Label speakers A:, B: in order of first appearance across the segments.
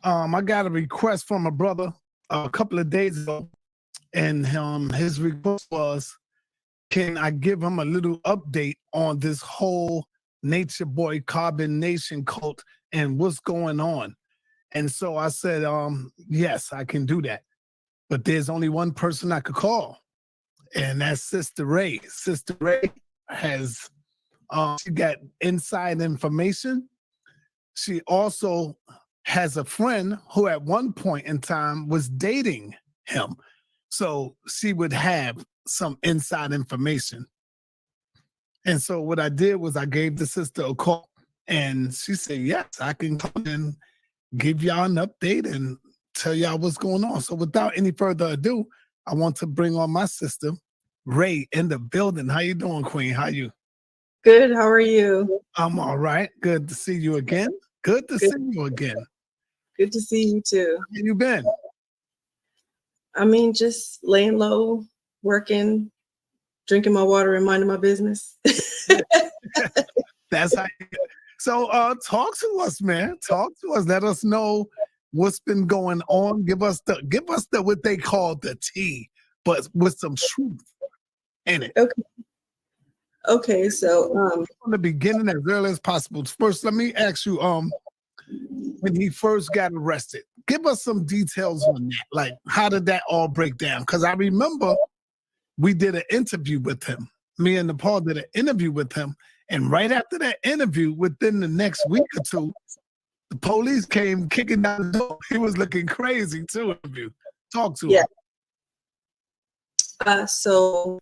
A: I got a request from a brother a couple of days ago, and his request was, can I give him a little update on this whole Nature Boy Carbon Nation cult and what's going on? And so I said, yes, I can do that. But there's only one person I could call, and that's Sister Ray. Sister Ray has, she got inside information. She also has a friend who at one point in time was dating him. So she would have some inside information. And so what I did was I gave the sister a call, and she said, yes, I can come and give y'all an update and tell y'all what's going on. So without any further ado, I want to bring on my sister, Ray, in the building. How you doing, Queen? How you?
B: Good. How are you?
A: I'm all right. Good to see you again. Good to see you again.
B: Good to see you too.
A: How you been?
B: I mean, just laying low, working, drinking my water, and minding my business.
A: That's how. So, talk to us, man. Talk to us. Let us know what's been going on. Give us the what they call the tea, but with some truth in it.
B: Okay. So,
A: from the beginning, as early as possible. First, let me ask you, when he first got arrested, give us some details on that. Like, how did that all break down? Because I remember we did an interview with him. Me and Nepal did an interview with him. And right after that interview, within the next week or two, the police came kicking down the door. He was looking crazy too. If you talk to him.
B: So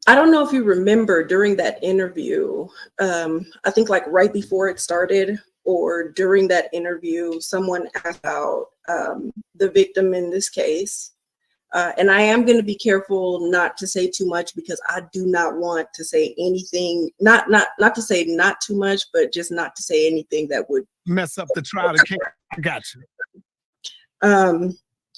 B: I don't know if you remember during that interview, I think like right before it started or during that interview, someone asked about the victim in this case. And I am going to be careful not to say too much because I do not want to say anything, not to say not too much, but just not to say anything that would
A: mess up the trial. I got
B: you.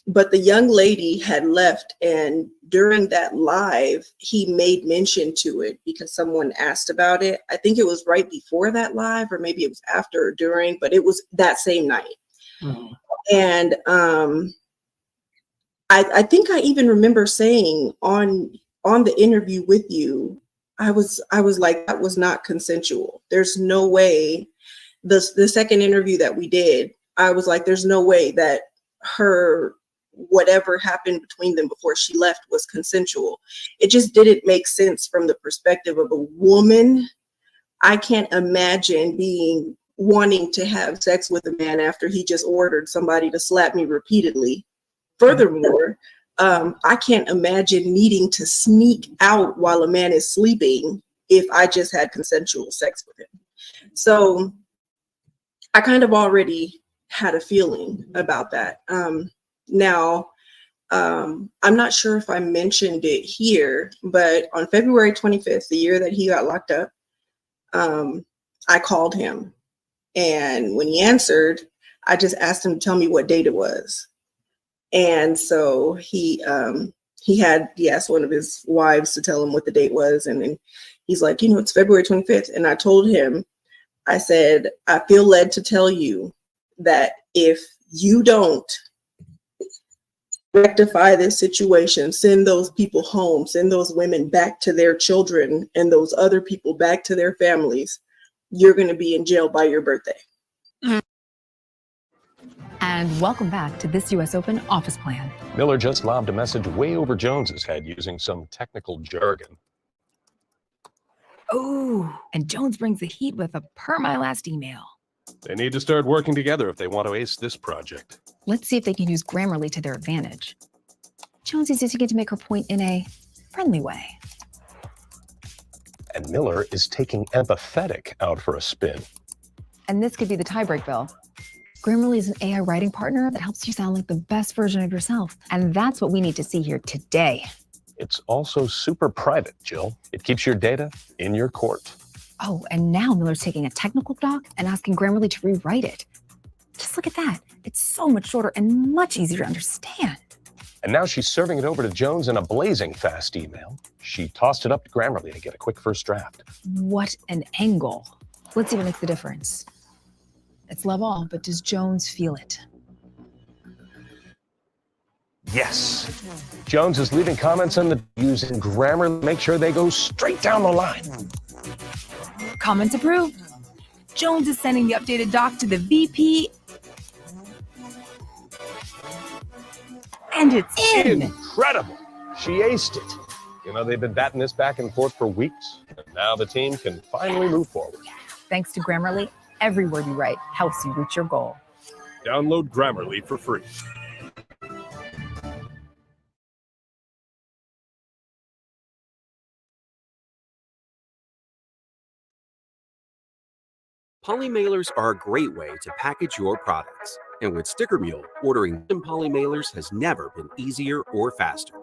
B: But the young lady had left, and during that live, he made mention to it because someone asked about it. I think it was right before that live, or maybe it was after or during, but it was that same night. Mm-hmm. And I think I even remember saying on the interview with you, I was like, that was not consensual. There's no way. The second interview that we did, I was like, there's no way that whatever happened between them before she left was consensual. It just didn't make sense from the perspective of a woman. I can't imagine wanting to have sex with a man after he just ordered somebody to slap me repeatedly. Furthermore, I can't imagine needing to sneak out while a man is sleeping if I just had consensual sex with him. So I kind of already had a feeling about that. Now, I'm not sure if I mentioned it here, but on February 25th, the year that he got locked up, I called him. And when he answered, I just asked him to tell me what date it was. And so he asked one of his wives to tell him what the date was. And then he's like, it's February 25th. And I told him, I said, I feel led to tell you that if you don't rectify this situation, send those people home, send those women back to their children and those other people back to their families, you're going to be in jail by your birthday.
C: And welcome back to this U.S. Open office plan.
D: Miller just lobbed a message way over Jones's head using some technical jargon.
C: Oh, and Jones brings the heat with a per my last email.
D: They need to start working together if they want to ace this project.
C: Let's see if they can use Grammarly to their advantage. Jones is using it to make her point in a friendly way.
D: And Miller is taking empathetic out for a spin.
C: And this could be the tiebreak, Bill. Grammarly is an AI writing partner that helps you sound like the best version of yourself. And that's what we need to see here today.
D: It's also super private, Jill. It keeps your data in your court.
C: Oh, and now Miller's taking a technical doc and asking Grammarly to rewrite it. Just look at that. It's so much shorter and much easier to understand.
D: And now she's serving it over to Jones in a blazing fast email. She tossed it up to Grammarly to get a quick first draft.
C: What an angle. Let's see what makes the difference. It's love all, but does Jones feel it?
D: Yes. Jones is leaving comments on the using grammar to make sure they go straight down the line.
E: Comments approved. Jones is sending the updated doc to the VP. And it's in.
D: Incredible. She aced it. You know, they've been batting this back and forth for weeks, and now the team can finally move forward.
C: Thanks to Grammarly, every word you write helps you reach your goal.
F: Download Grammarly for free.
G: Poly mailers are a great way to package your products. And with Sticker Mule, ordering custom poly mailers has never been easier or faster.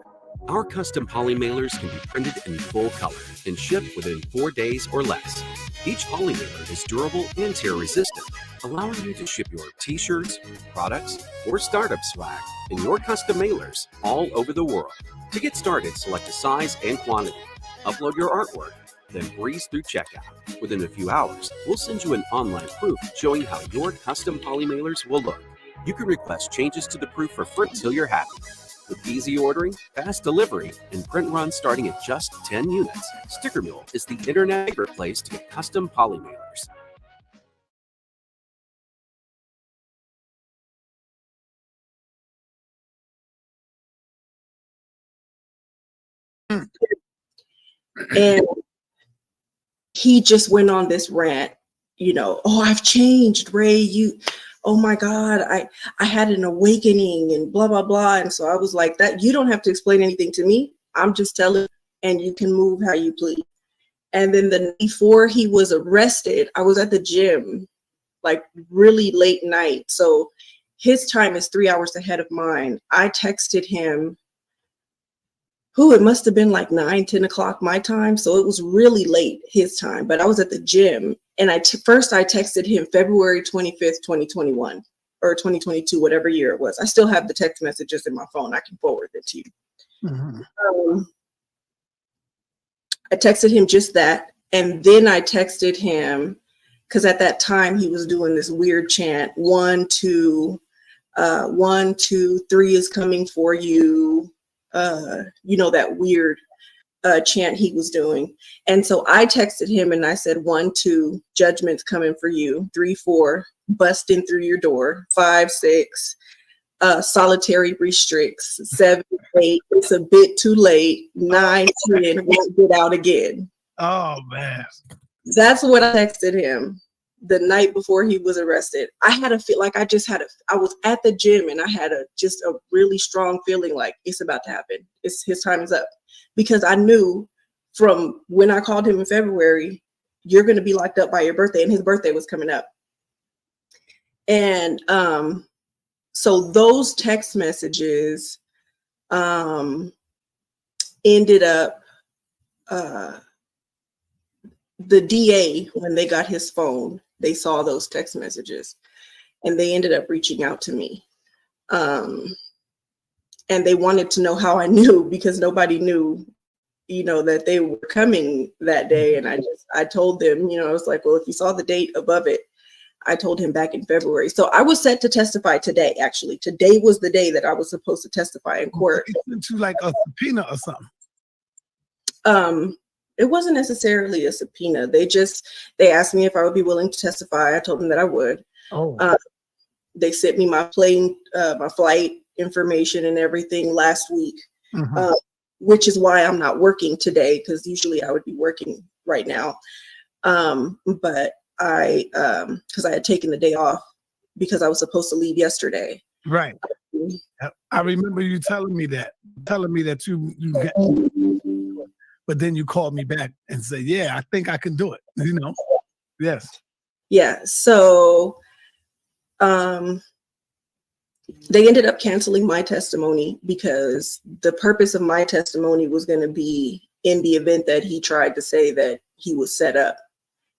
G: Our custom poly mailers can be printed in full color and shipped within 4 days or less. Each poly mailer is durable and tear resistant, allowing you to ship your t-shirts, products, or startup swag in your custom mailers all over the world. To get started, select a size and quantity, upload your artwork, then breeze through checkout. Within a few hours, we'll send you an online proof showing how your custom poly mailers will look. You can request changes to the proof for free until you're happy. With easy ordering, fast delivery, and print runs starting at just 10 units, Sticker Mule is the internet favorite place to get custom poly mailers.
B: And he just went on this rant, oh, I've changed, Ray. Oh my God, I had an awakening and blah, blah, blah. And so I was like, that you don't have to explain anything to me. I'm just telling, and you can move how you please. And then before he was arrested, I was at the gym, like really late night. So his time is 3 hours ahead of mine. I texted him, it must have been like 9-10 o'clock my time. So it was really late his time, but I was at the gym. And first I texted him February 25th, 2021 or 2022, whatever year it was. I still have the text messages in my phone. I can forward it to you. Mm-hmm. I texted him just that. And then I texted him, because at that time he was doing this weird chant, 1, 2, 1, 2, 3 is coming for you. That weird chant he was doing. And so I texted him and I said, 1, 2, judgment's coming for you. 3, 4, busting through your door. 5, 6, solitary restricts. 7, 8, it's a bit too late. 9, 10, won't get out again.
A: Oh man.
B: That's what I texted him the night before he was arrested. I had a feel like I was at the gym and I had just a really strong feeling like it's about to happen. His time is up, because I knew from when I called him in February, you're going to be locked up by your birthday, and his birthday was coming up. And so those text messages ended up, the DA, when they got his phone, they saw those text messages and they ended up reaching out to me. And they wanted to know how I knew, because nobody knew, that they were coming that day. And I told them, I was like, well, if you saw the date above it, I told him back in February. So I was set to testify today, actually. Today was the day that I was supposed to testify in court.
A: To like a subpoena or something.
B: It wasn't necessarily a subpoena. They asked me if I would be willing to testify. I told them that I would. They sent me my flight information and everything last week, which is why I'm not working today, because usually I would be working right now. But because I had taken the day off because I was supposed to leave yesterday.
A: Right. I remember you telling me that you got. But then you called me back and said, yeah, I think I can do it. Yes.
B: Yeah. So they ended up canceling my testimony, because the purpose of my testimony was going to be in the event that he tried to say that he was set up,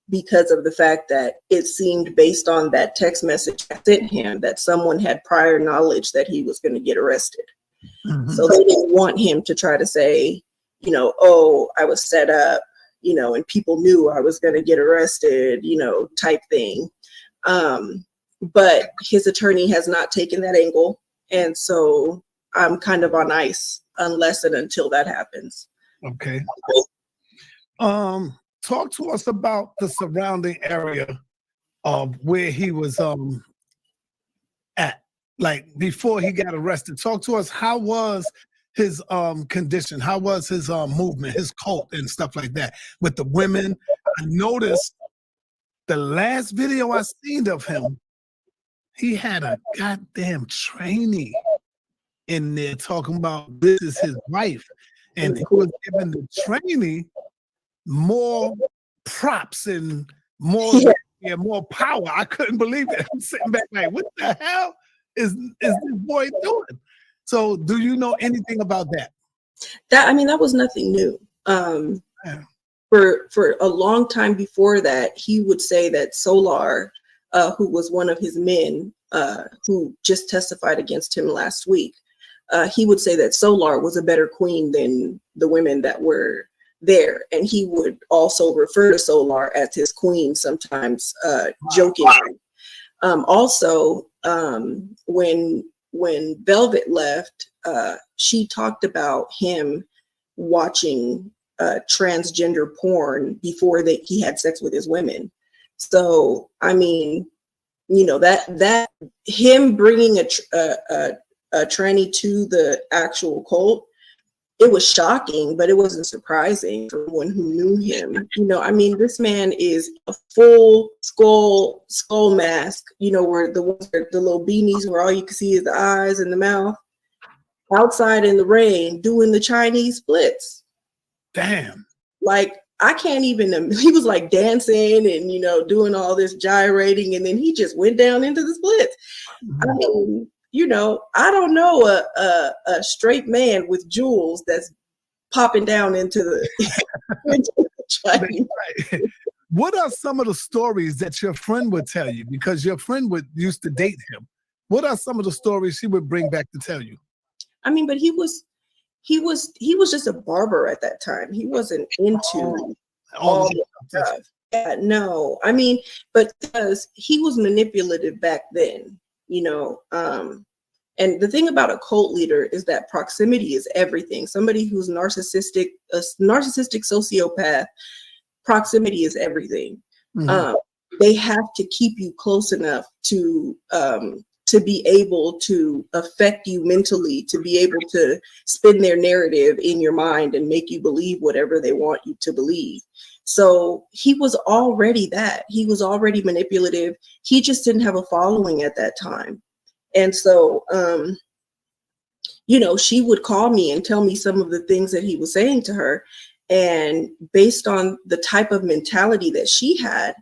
B: because of the fact that it seemed, based on that text message I sent him, that someone had prior knowledge that he was going to get arrested. So they didn't want him to try to say, oh, I was set up, and people knew I was going to get arrested, type thing. but his attorney has not taken that angle. And so I'm kind of on ice unless and until that happens.
A: Okay. Talk to us about the surrounding area of where he was at, like before he got arrested. Talk to us, how was his condition? How was his movement, his cult and stuff like that with the women? I noticed the last video I seen of him, he had a goddamn trainee in there talking about this is his wife, and he was giving the trainee more props and more more power. I couldn't believe it. I'm sitting back like, what the hell is this boy doing? So do you know anything about that?
B: That was nothing new.
A: Yeah.
B: For a long time before that, he would say that Solar, who was one of his men, who just testified against him last week, he would say that Solar was a better queen than the women that were there. And he would also refer to Solar as his queen sometimes, jokingly. Also, when Velvet left, she talked about him watching transgender porn before he had sex with his women. So, I mean, you know, that him bringing a tranny to the actual cult, it was shocking, but it wasn't surprising for one who knew him. You know, I mean, this man is a full skull mask, you know, where the little beanies where all you can see is the eyes and the mouth, outside in the rain doing the Chinese splits.
A: Damn.
B: Like, I can't even, he was like dancing and, you know, doing all this gyrating, and then he just went down into the splits. I mean, you know, I don't know a straight man with jewels that's popping down into the, into the Chinese.
A: What are some of the stories that your friend would tell you? Because your friend used to date him. What are some of the stories she would bring back to tell you?
B: I mean, but he was just a barber at that time. He wasn't into all the stuff. Yeah, no, I mean, but because he was manipulative back then, you know. And the thing about a cult leader is that proximity is everything. Somebody who's a narcissistic sociopath, proximity is everything.
A: Mm-hmm.
B: They have to keep you close enough to be able to affect you mentally, to be able to spin their narrative in your mind and make you believe whatever they want you to believe. So he was already that. He was already manipulative. He just didn't have a following at that time. And so, you know, she would call me and tell me some of the things that he was saying to her. And based on the type of mentality that she had,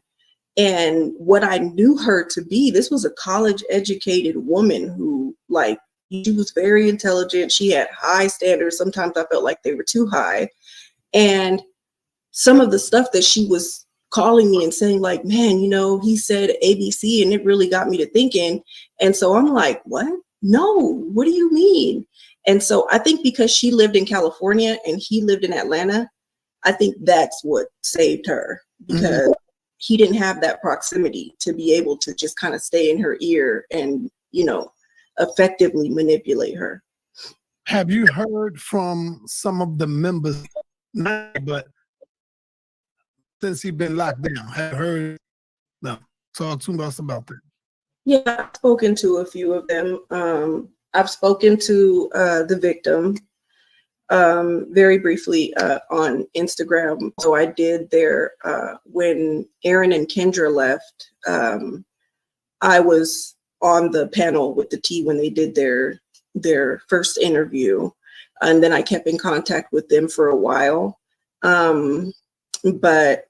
B: and what I knew her to be, this was a college educated woman who, like, she was very intelligent. She had high standards. Sometimes I felt like they were too high. And some of the stuff that she was calling me and saying, like, man, you know, he said ABC, and it really got me to thinking. And so I'm like, what? No, what do you mean? And so I think because she lived in California and he lived in Atlanta, I think that's what saved her, because he didn't have that proximity to be able to just kind of stay in her ear and, you know, effectively manipulate her.
A: Have you heard from some of the members, not but since he's been locked down? Have you heard? No. Talk to us about that.
B: Yeah, I've spoken to a few of them. I've spoken to the victim very briefly on Instagram. So I did their, when Aaron and Kendra left, I was on the panel with the T when they did their first interview. And then I kept in contact with them for a while. But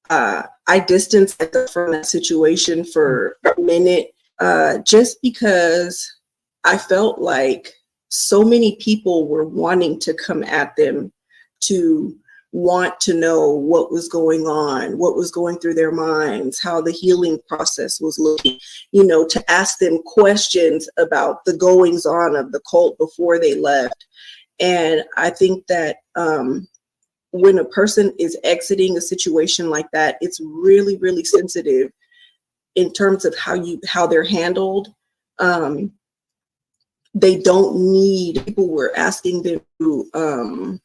B: I distanced myself from that situation for a minute, just because I felt like so many people were wanting to come at them to want to know what was going on, what was going through their minds, how the healing process was looking, you know, to ask them questions about the goings on of the cult before they left. And I think that when a person is exiting a situation like that, it's really, really sensitive in terms of how they're handled. They don't need, people were asking them to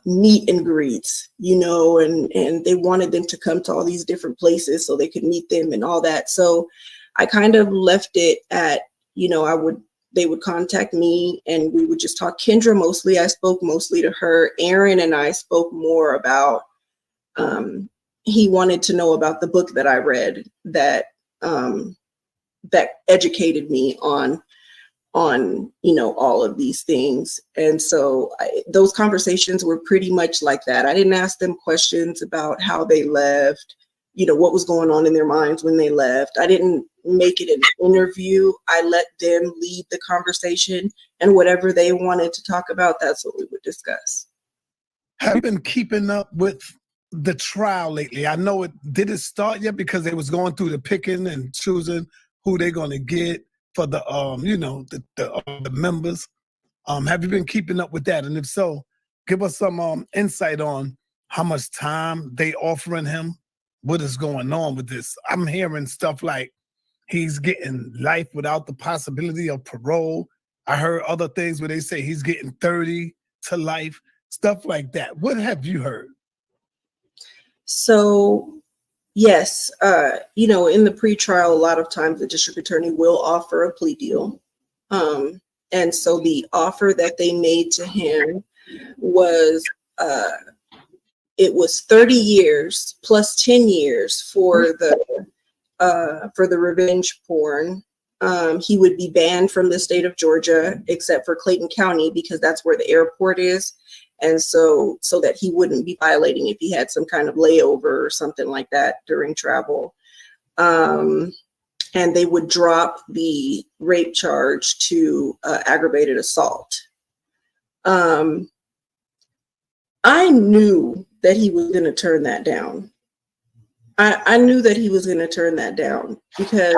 B: meet and greets, you know, and they wanted them to come to all these different places so they could meet them and all that. So I kind of left it at, you know, they would contact me and we would just talk. Kendra mostly, I spoke mostly to her. Aaron and I spoke more about, he wanted to know about the book that I read that educated me on, you know, all of these things. And so those conversations were pretty much like that. I didn't ask them questions about how they left, you know, what was going on in their minds when they left. I didn't make it an interview. I let them lead the conversation, and whatever they wanted to talk about, that's what we would discuss.
A: Have you been keeping up with the trial lately? I know did it start yet, because they was going through the picking and choosing who they're going to get for the you know, the members. Have you been keeping up with that? And if so, give us some insight on how much time they offering him. What is going on with this? I'm hearing stuff like he's getting life without the possibility of parole. I heard other things where they say he's getting 30 to life, stuff like that. What have you heard?
B: So yes, you know, in the pretrial, a lot of times the district attorney will offer a plea deal. And so the offer that they made to him was, it was 30 years plus 10 years for the revenge porn. He would be banned from the state of Georgia, except for Clayton County, because that's where the airport is. And so that he wouldn't be violating if he had some kind of layover or something like that during travel. And they would drop the rape charge to aggravated assault. I knew that he was going to turn that down. I knew that he was going to turn that down, because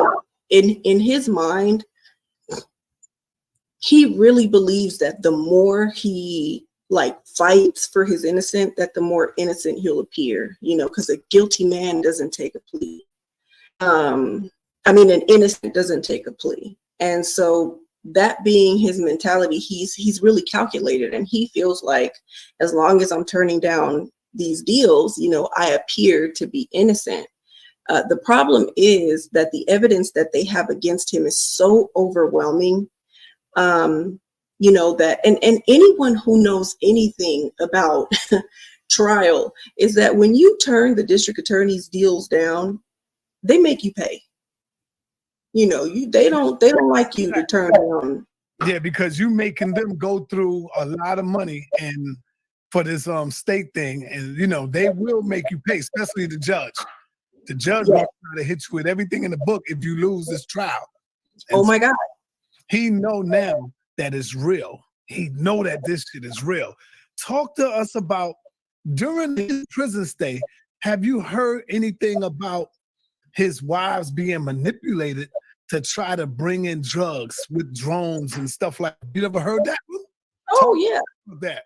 B: in his mind, he really believes that the more he fights for his innocent, that the more innocent he'll appear, you know, because a guilty man doesn't take a plea. An innocent doesn't take a plea. And so that being his mentality, he's really calculated, and he feels like as long as I'm turning down these deals, you know, I appear to be innocent. The problem is that the evidence that they have against him is so overwhelming, you know, that, and anyone who knows anything about trial is that when you turn the district attorney's deals down, they make you pay. You know, they don't like you to turn down.
A: Yeah, because you making them go through a lot of money and for this state thing, and you know they will make you pay, especially the judge. The judge will try to hit you with everything in the book if you lose this trial. And
B: oh my God!
A: He know now that it's real. He know that this shit is real. Talk to us about during his prison stay. Have you heard anything about his wives being manipulated to try to bring in drugs with drones and stuff like that? You ever heard that?
B: Oh, yeah.
A: That.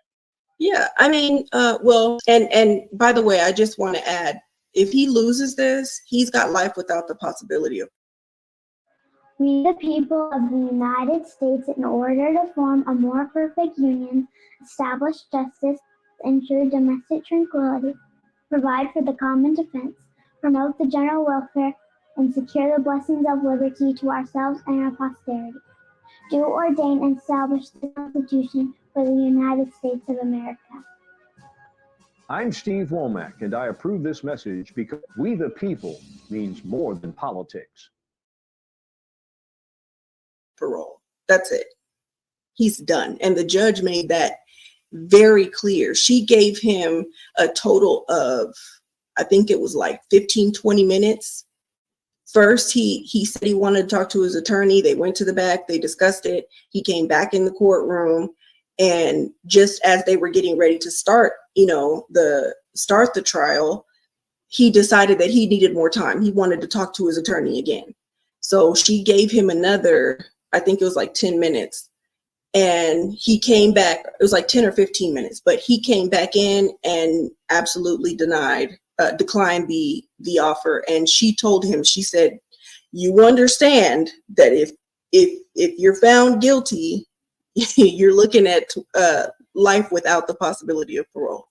B: Yeah, I mean, well, and by the way, I just want to add, if he loses this, he's got life without the possibility of.
H: We, the people of the United States, in order to form a more perfect union, establish justice, ensure domestic tranquility, provide for the common defense, promote the general welfare, and secure the blessings of liberty to ourselves and our posterity. Do ordain and establish the Constitution for the United States of America.
I: I'm Steve Womack, and I approve this message because we the people means more than politics.
B: Parole. That's it. He's done. And the judge made that very clear. She gave him a total of, I think it was like 15, 20 minutes. First, he said he wanted to talk to his attorney. They went to the back. They discussed it. He came back in the courtroom. And just as they were getting ready to start, you know, the trial, he decided that he needed more time. He wanted to talk to his attorney again. So she gave him another, I think it was like 10 minutes. And he came back, it was like 10 or 15 minutes, but he came back in and absolutely denied declined the offer. And she told him, she said, you understand that if you're found guilty, you're looking at life without the possibility of parole.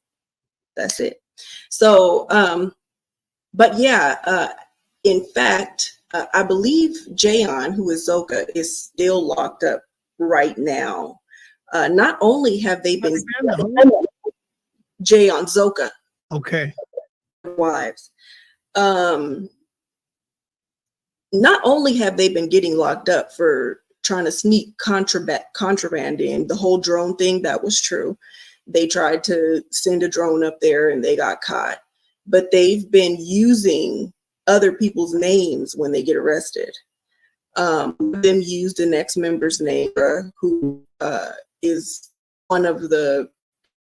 B: That's it. So, but yeah, in fact, I believe Jayon, who is Zoka, is still locked up right now. Not only have they been Jayon Zoka,
A: Okay.
B: wives. Not only have they been getting locked up for trying to sneak contraband in, the whole drone thing, that was true. They tried to send a drone up there and they got caught. But they've been using other people's names when they get arrested. Them used an ex-member's name, who is one of the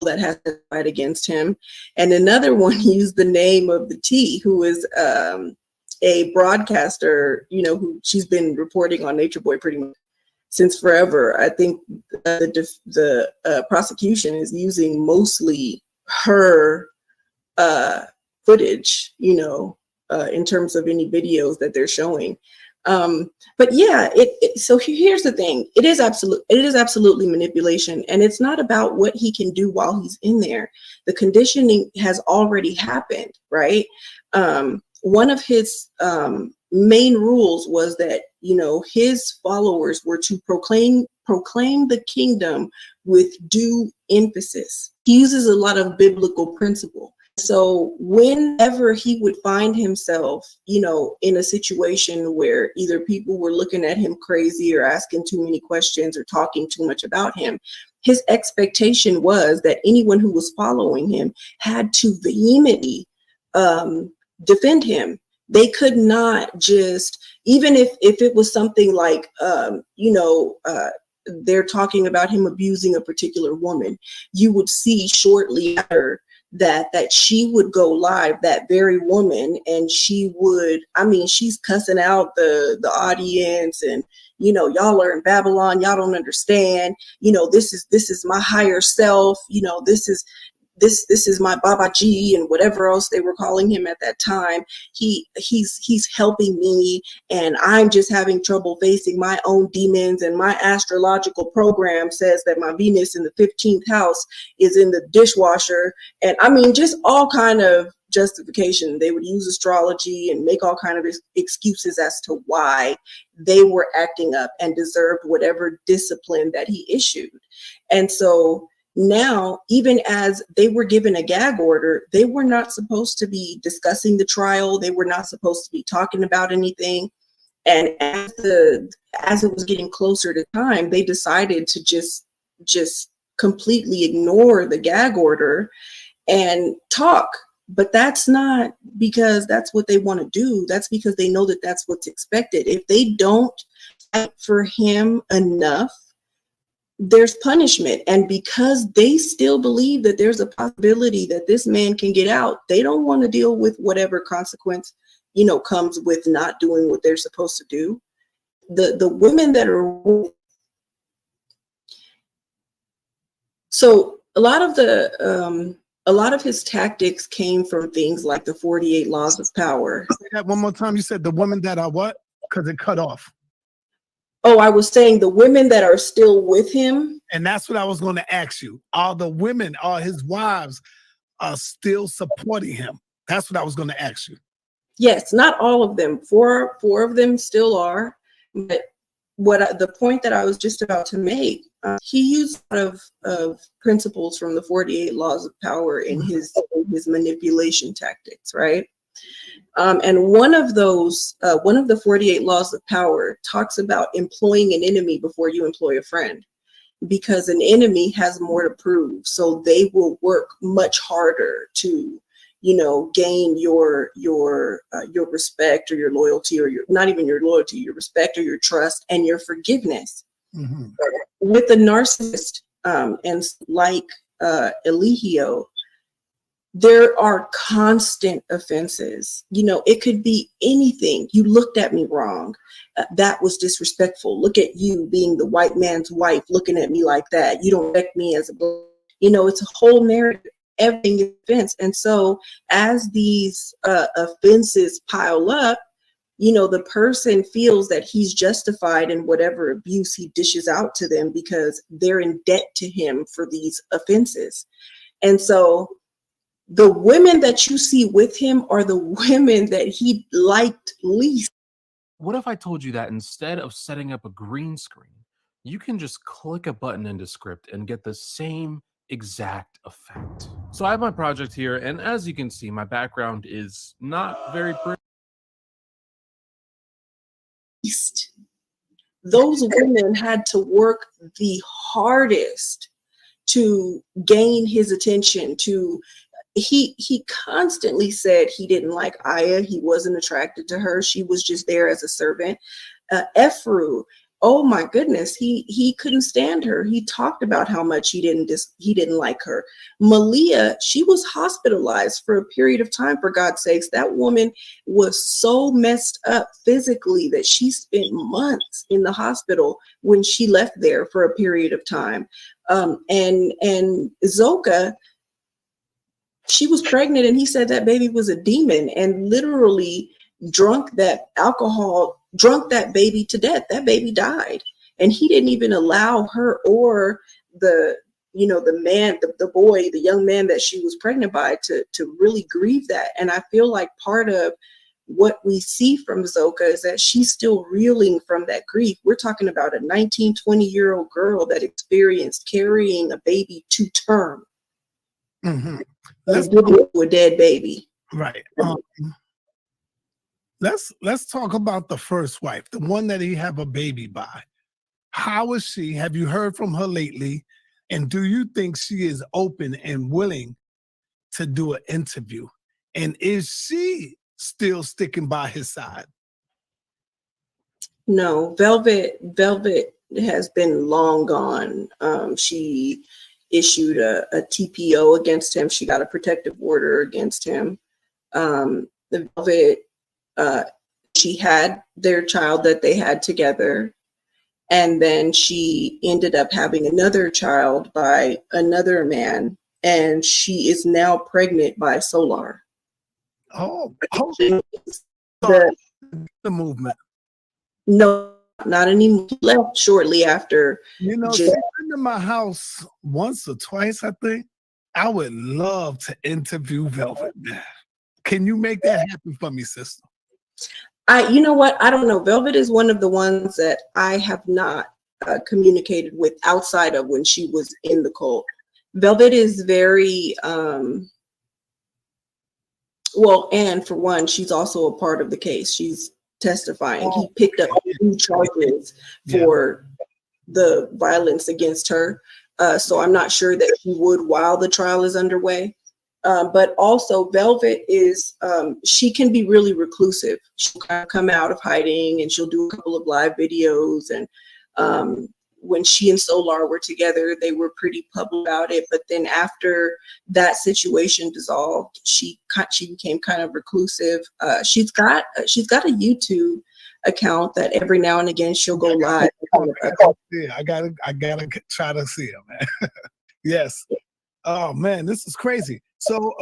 B: that has to fight against him. And another one used the name of the T, who is a broadcaster, you know, who she's been reporting on Nature Boy pretty much since forever. I think the prosecution is using mostly her footage, you know, in terms of any videos that they're showing. But yeah, so here's the thing. It is absolutely manipulation, and it's not about what he can do while he's in there. The conditioning has already happened, right? One of his main rules was that, you know, his followers were to proclaim the kingdom with due emphasis. He uses a lot of biblical principle. So whenever he would find himself, you know, in a situation where either people were looking at him crazy or asking too many questions or talking too much about him, his expectation was that anyone who was following him had to vehemently defend him. They could not just, even if it was something like, you know, they're talking about him abusing a particular woman, you would see shortly after that she would go live, that very woman, and she would, I mean, she's cussing out the audience, and, you know, y'all are in Babylon, y'all don't understand, you know, this is my higher self, you know, this is my Baba G, and whatever else they were calling him at that time. He's helping me, and I'm just having trouble facing my own demons, and my astrological program says that my Venus in the 15th house is in the dishwasher. And I mean, just all kind of justification. They would use astrology and make all kind of excuses as to why they were acting up and deserved whatever discipline that he issued. And so now, even as they were given a gag order, they were not supposed to be discussing the trial. They were not supposed to be talking about anything. And as it was getting closer to time, they decided to just completely ignore the gag order and talk. But that's not because that's what they want to do. That's because they know that that's what's expected. If they don't fight for him enough, there's punishment. And because they still believe that there's a possibility that this man can get out, they don't want to deal with whatever consequence, you know, comes with not doing what they're supposed to do. The women that are, so a lot of his tactics came from things like the 48 laws of power.
A: Say that one more time. You said the women that are what? Because it cut off.
B: Oh, I was saying the women that are still with him.
A: And that's what I was going to ask you. Are the women, are his wives, are still supporting him? That's what I was going to ask you.
B: Yes, not all of them. Four of them still are. But the point that I was just about to make, he used a lot of principles from the 48 laws of power in his manipulation tactics, right? And one of the 48 laws of power talks about employing an enemy before you employ a friend, because an enemy has more to prove. So they will work much harder to, you know, gain your respect or your loyalty, or not even your loyalty, your respect or your trust and your forgiveness. Mm-hmm. With the narcissist, and like Eligio, there are constant offenses. You know, it could be anything. You looked at me wrong. That was disrespectful. Look at you being the white man's wife, looking at me like that. You don't respect me as a, you know, it's a whole narrative. everything is offense. And so as these offenses pile up, you know, the person feels that he's justified in whatever abuse he dishes out to them because they're in debt to him for these offenses. And so the women that you see with him are the women that he liked least.
J: What if I told you that instead of setting up a green screen, you can just click a button into script and get the same exact effect? So I have my project here, and as you can see, my background is not very pretty.
B: Those women had to work the hardest to gain his attention. He constantly said he didn't like Aya. He wasn't attracted to her. She was just there as a servant. Ephru, oh my goodness, he couldn't stand her. He talked about how much he didn't like her. Malia, she was hospitalized for a period of time, for God's sakes. That woman was so messed up physically that she spent months in the hospital when she left there for a period of time. And Zoka, she was pregnant and he said that baby was a demon and literally drunk that baby to death. That baby died. And he didn't even allow her or the young man that she was pregnant by to really grieve that. And I feel like part of what we see from Zoka is that she's still reeling from that grief. We're talking about a 19, 20-year-old girl that experienced carrying a baby to term.
A: Mm-hmm.
B: Let's give it to a dead baby.
A: Right. Let's talk about the first wife, the one that he have a baby by. How is she? Have you heard from her lately? And do you think she is open and willing to do an interview? And is she still sticking by his side?
B: No, Velvet has been long gone. She issued a TPO against him. She got a protective order against him. The Velvet, she had their child that they had together. And then she ended up having another child by another man. And she is now pregnant by Solar.
A: Oh,
B: the
A: movement.
B: No, not anymore. He left shortly after.
A: You know, she's been to my house once or twice, I think. I would love to interview Velvet. Can you make that happen for me, sister?
B: You know what? I don't know. Velvet is one of the ones that I have not communicated with outside of when she was in the cult. Velvet is very, well, and for one, she's also a part of the case. She's testifying. He picked up new charges for the violence against her. So I'm not sure that she would while the trial is underway. But also Velvet is, she can be really reclusive. She'll kind of come out of hiding and she'll do a couple of live videos. And when she and Solar were together, they were pretty public about it. But then after that situation dissolved, she became kind of reclusive. She's got a YouTube account that every now and again she'll go live.
A: Yeah, I gotta try to see her, man. Yes. Oh man, this is crazy. So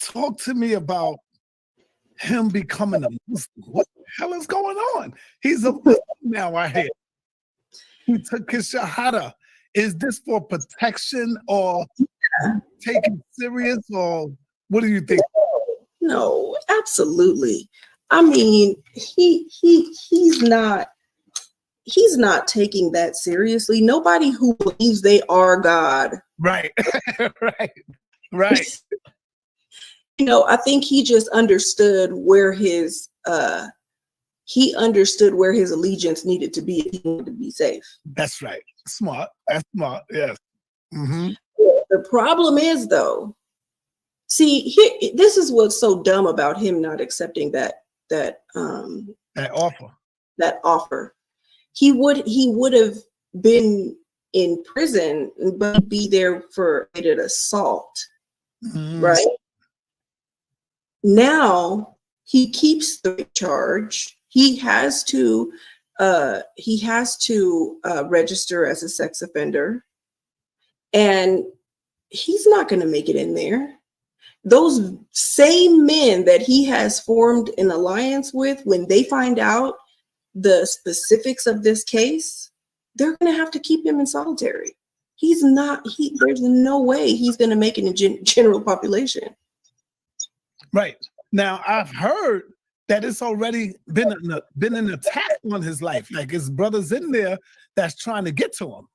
A: talk to me about him becoming a Muslim. What the hell is going on? He's a Muslim now, I hear. He took his shahada. Is this for protection or taken serious, or what do you think?
B: No, absolutely. I mean, he's not taking that seriously. Nobody who believes they are God.
A: Right. right.
B: You know, I think he just understood where his allegiance needed to be if he wanted to be safe.
A: That's right. Smart. That's smart. Yes. Mm-hmm.
B: The problem is, though, see, this is what's so dumb about him not accepting that
A: offer.
B: That offer. He would have been in prison, but he'd be there for an assault. Mm-hmm. Right? Now he keeps the charge. He has to register as a sex offender, and he's not going to make it in there. Those same men that he has formed an alliance with, when they find out the specifics of this case, they're going to have to keep him in solitary. He's not, there's no way he's going to make it in general population.
A: Right. Now, I've heard that it's already been an attack on his life. Like his brother's in there that's trying to get to him.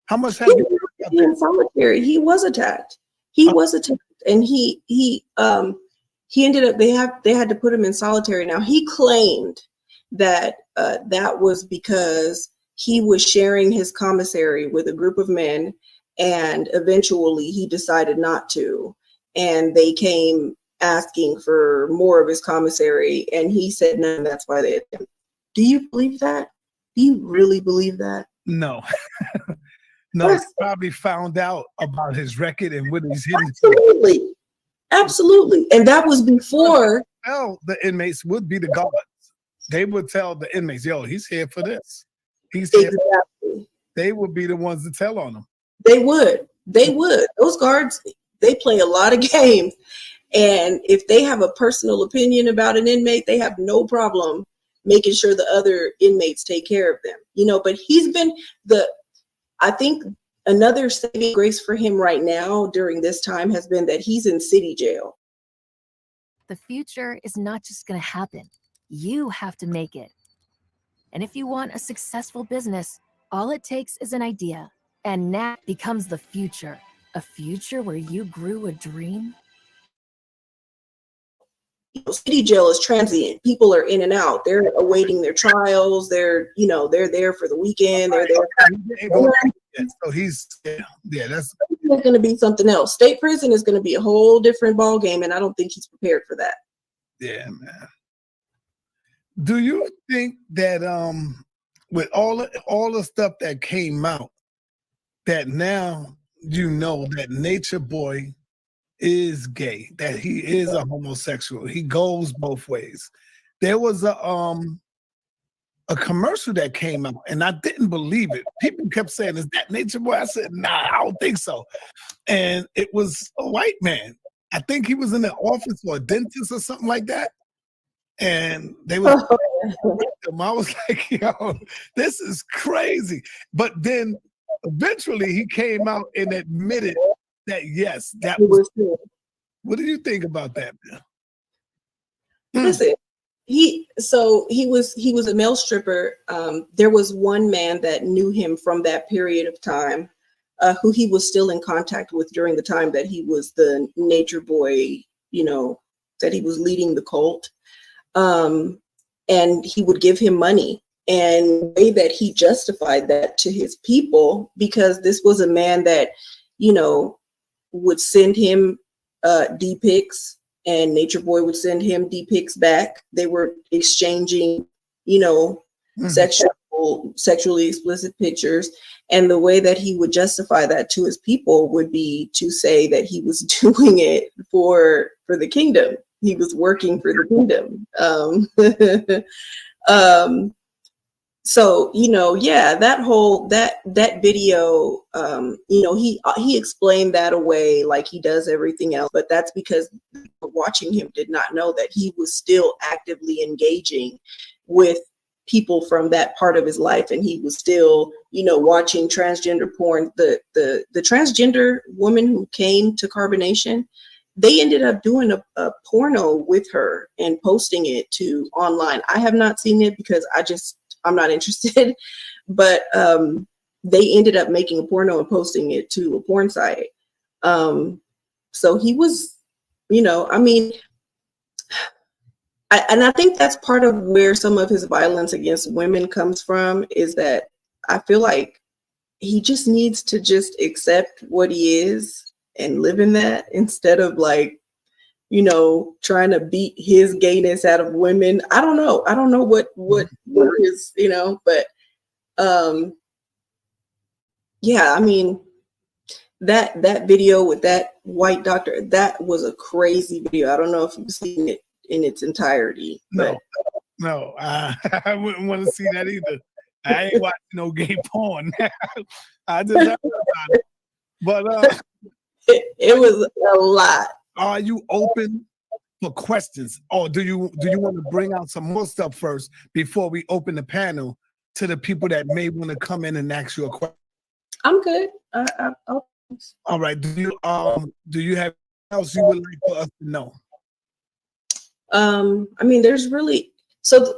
A: How much have you
B: in solitary? He was attacked. He was attacked, and he ended up, they had to put him in solitary. Now, he claimed that that was because he was sharing his commissary with a group of men, and eventually he decided not to, and they came asking for more of his commissary, and he said no, that's why they did. Do you believe that? Do you really believe that?
A: No. No, he probably found out about his record and what he's hitting.
B: Absolutely. Absolutely. And that was before.
A: Well, the inmates would be the guards. They would tell the inmates, yo, he's here for this. He's here.
B: Exactly.
A: They would be the ones to tell on him.
B: They would. They would. Those guards, they play a lot of games. And if they have a personal opinion about an inmate, they have no problem making sure the other inmates take care of them. You know, but he's been I think another saving grace for him right now during this time has been that he's in city jail.
K: The future is not just going to happen. You have to make it. And if you want a successful business, all it takes is an idea. And now becomes the future. A future where you grew a dream.
B: City jail is transient. People are in and out. They're awaiting their trials. They're there for the weekend. They're there.
A: So he's, that's
B: going to be something else. State prison is going to be a whole different ball game, and I don't think he's prepared for that.
A: Yeah, man. Do you think that with all the stuff that came out, that now you know that Nature Boy is gay, that he is a homosexual, he goes both ways? There was a commercial that came out, and I didn't believe it. People kept saying, "Is that Nature Boy?" I said, "Nah, I don't think so." And it was a white man. I think he was in the office or a dentist or something like that. And they were, I was like, "Yo, this is crazy." But then eventually he came out and admitted that yes, that was. What do you think about that, man?
B: Listen, he was a male stripper. There was one man that knew him from that period of time, who he was still in contact with during the time that he was the Nature Boy, you know, that he was leading the cult. And he would give him money, and the way that he justified that to his people, because this was a man that, you know, would send him D-pics, and Nature Boy would send him D-pics back. They were exchanging, you know, sexually explicit pictures. And the way that he would justify that to his people would be to say that he was doing it for the kingdom. He was working for the kingdom. So, you know, yeah, that video, you know, he explained that away like he does everything else, but that's because watching him did not know that he was still actively engaging with people from that part of his life. And he was still, you know, watching transgender porn. The transgender woman who came to Carbonation, they ended up doing a porno with her and posting it to online. I have not seen it because I'm not interested, but they ended up making a porno and posting it to a porn site. So he was, you know, I mean, I think that's part of where some of his violence against women comes from, is that I feel like he just needs to just accept what he is and live in that, instead of like, you know, trying to beat his gayness out of women. I don't know what is, you know, but yeah, I mean, that video with that white doctor, that was a crazy video. I don't know if you've seen it in its entirety. But
A: No, I wouldn't want to see that either. I ain't watching no gay porn. I just heard about it. But
B: It was a lot.
A: Are you open for questions, or do you want to bring out some more stuff first before we open the panel to the people that may want to come in and ask you a question?
B: I'm good.
A: All right. Do you have else you would like for us to know?
B: I mean, there's really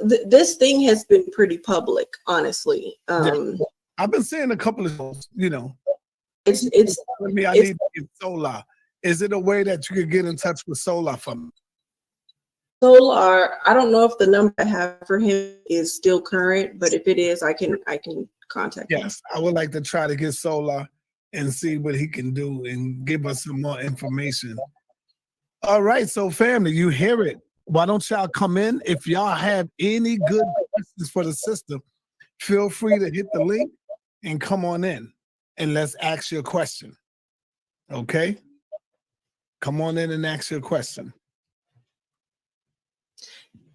B: this thing has been pretty public, honestly.
A: I've been seeing a couple of those, you know.
B: It's
A: I mean, I need to get Solar. Is it a way that you could get in touch with Solar from?
B: Solar, I don't know if the number I have for him is still current, but if it is, I can contact him.
A: Yes, I would like to try to get Solar and see what he can do and give us some more information. All right, so family, you hear it. Why don't y'all come in? If y'all have any good questions for the sister, feel free to hit the link and come on in and let's ask you a question. Okay? Come on in and ask your question.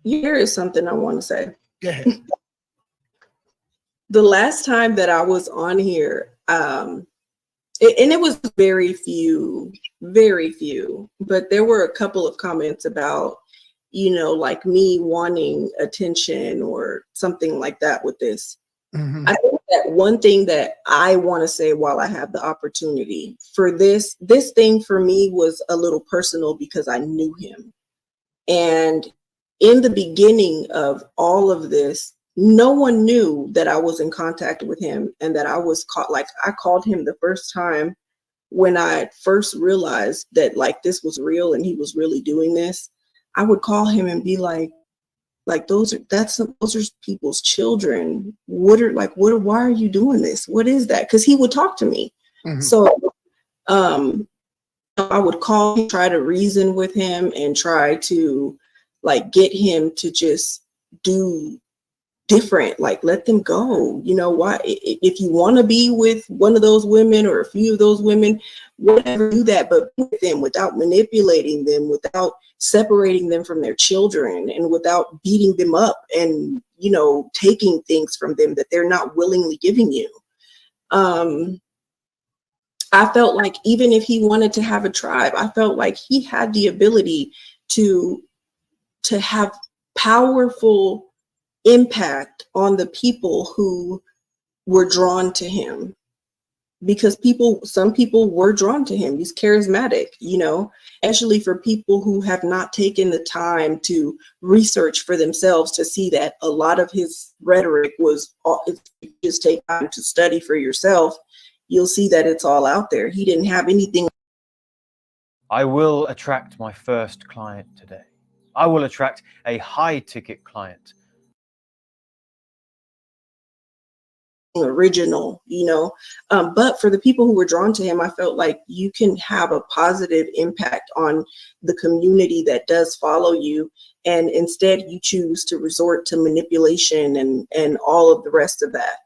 B: Here is something I want to say.
A: Go ahead.
B: The last time that I was on here, and it was very few, but there were a couple of comments about, you know, like me wanting attention or something like that with this.
A: Mm-hmm.
B: I think that one thing that I want to say while I have the opportunity for this thing for me was a little personal because I knew him. And in the beginning of all of this, no one knew that I was in contact with him and that I was caught. Like, I called him the first time when I first realized that like this was real and he was really doing this. I would call him and be like those are people's children. Why are you doing this? What is that? Because he would talk to me. Mm-hmm. So I would call him, try to reason with him and try to like get him to just do different, like let them go. You know, why, if you want to be with one of those women or a few of those women, whatever, do that, but with them without manipulating them, without separating them from their children, and without beating them up and, you know, taking things from them that they're not willingly giving you. I felt like even if he wanted to have a tribe, I felt like he had the ability to have powerful impact on the people who were drawn to him, because some people were drawn to him. He's charismatic, you know, especially for people who have not taken the time to research for themselves to see that a lot of his rhetoric was, if you just take time to study for yourself, you'll see that it's all out there. He didn't have anything.
L: I will attract my first client today. I will attract a high ticket client.
B: Original, you know, but for the people who were drawn to him, I felt like you can have a positive impact on the community that does follow you, and instead you choose to resort to manipulation and all of the rest of that.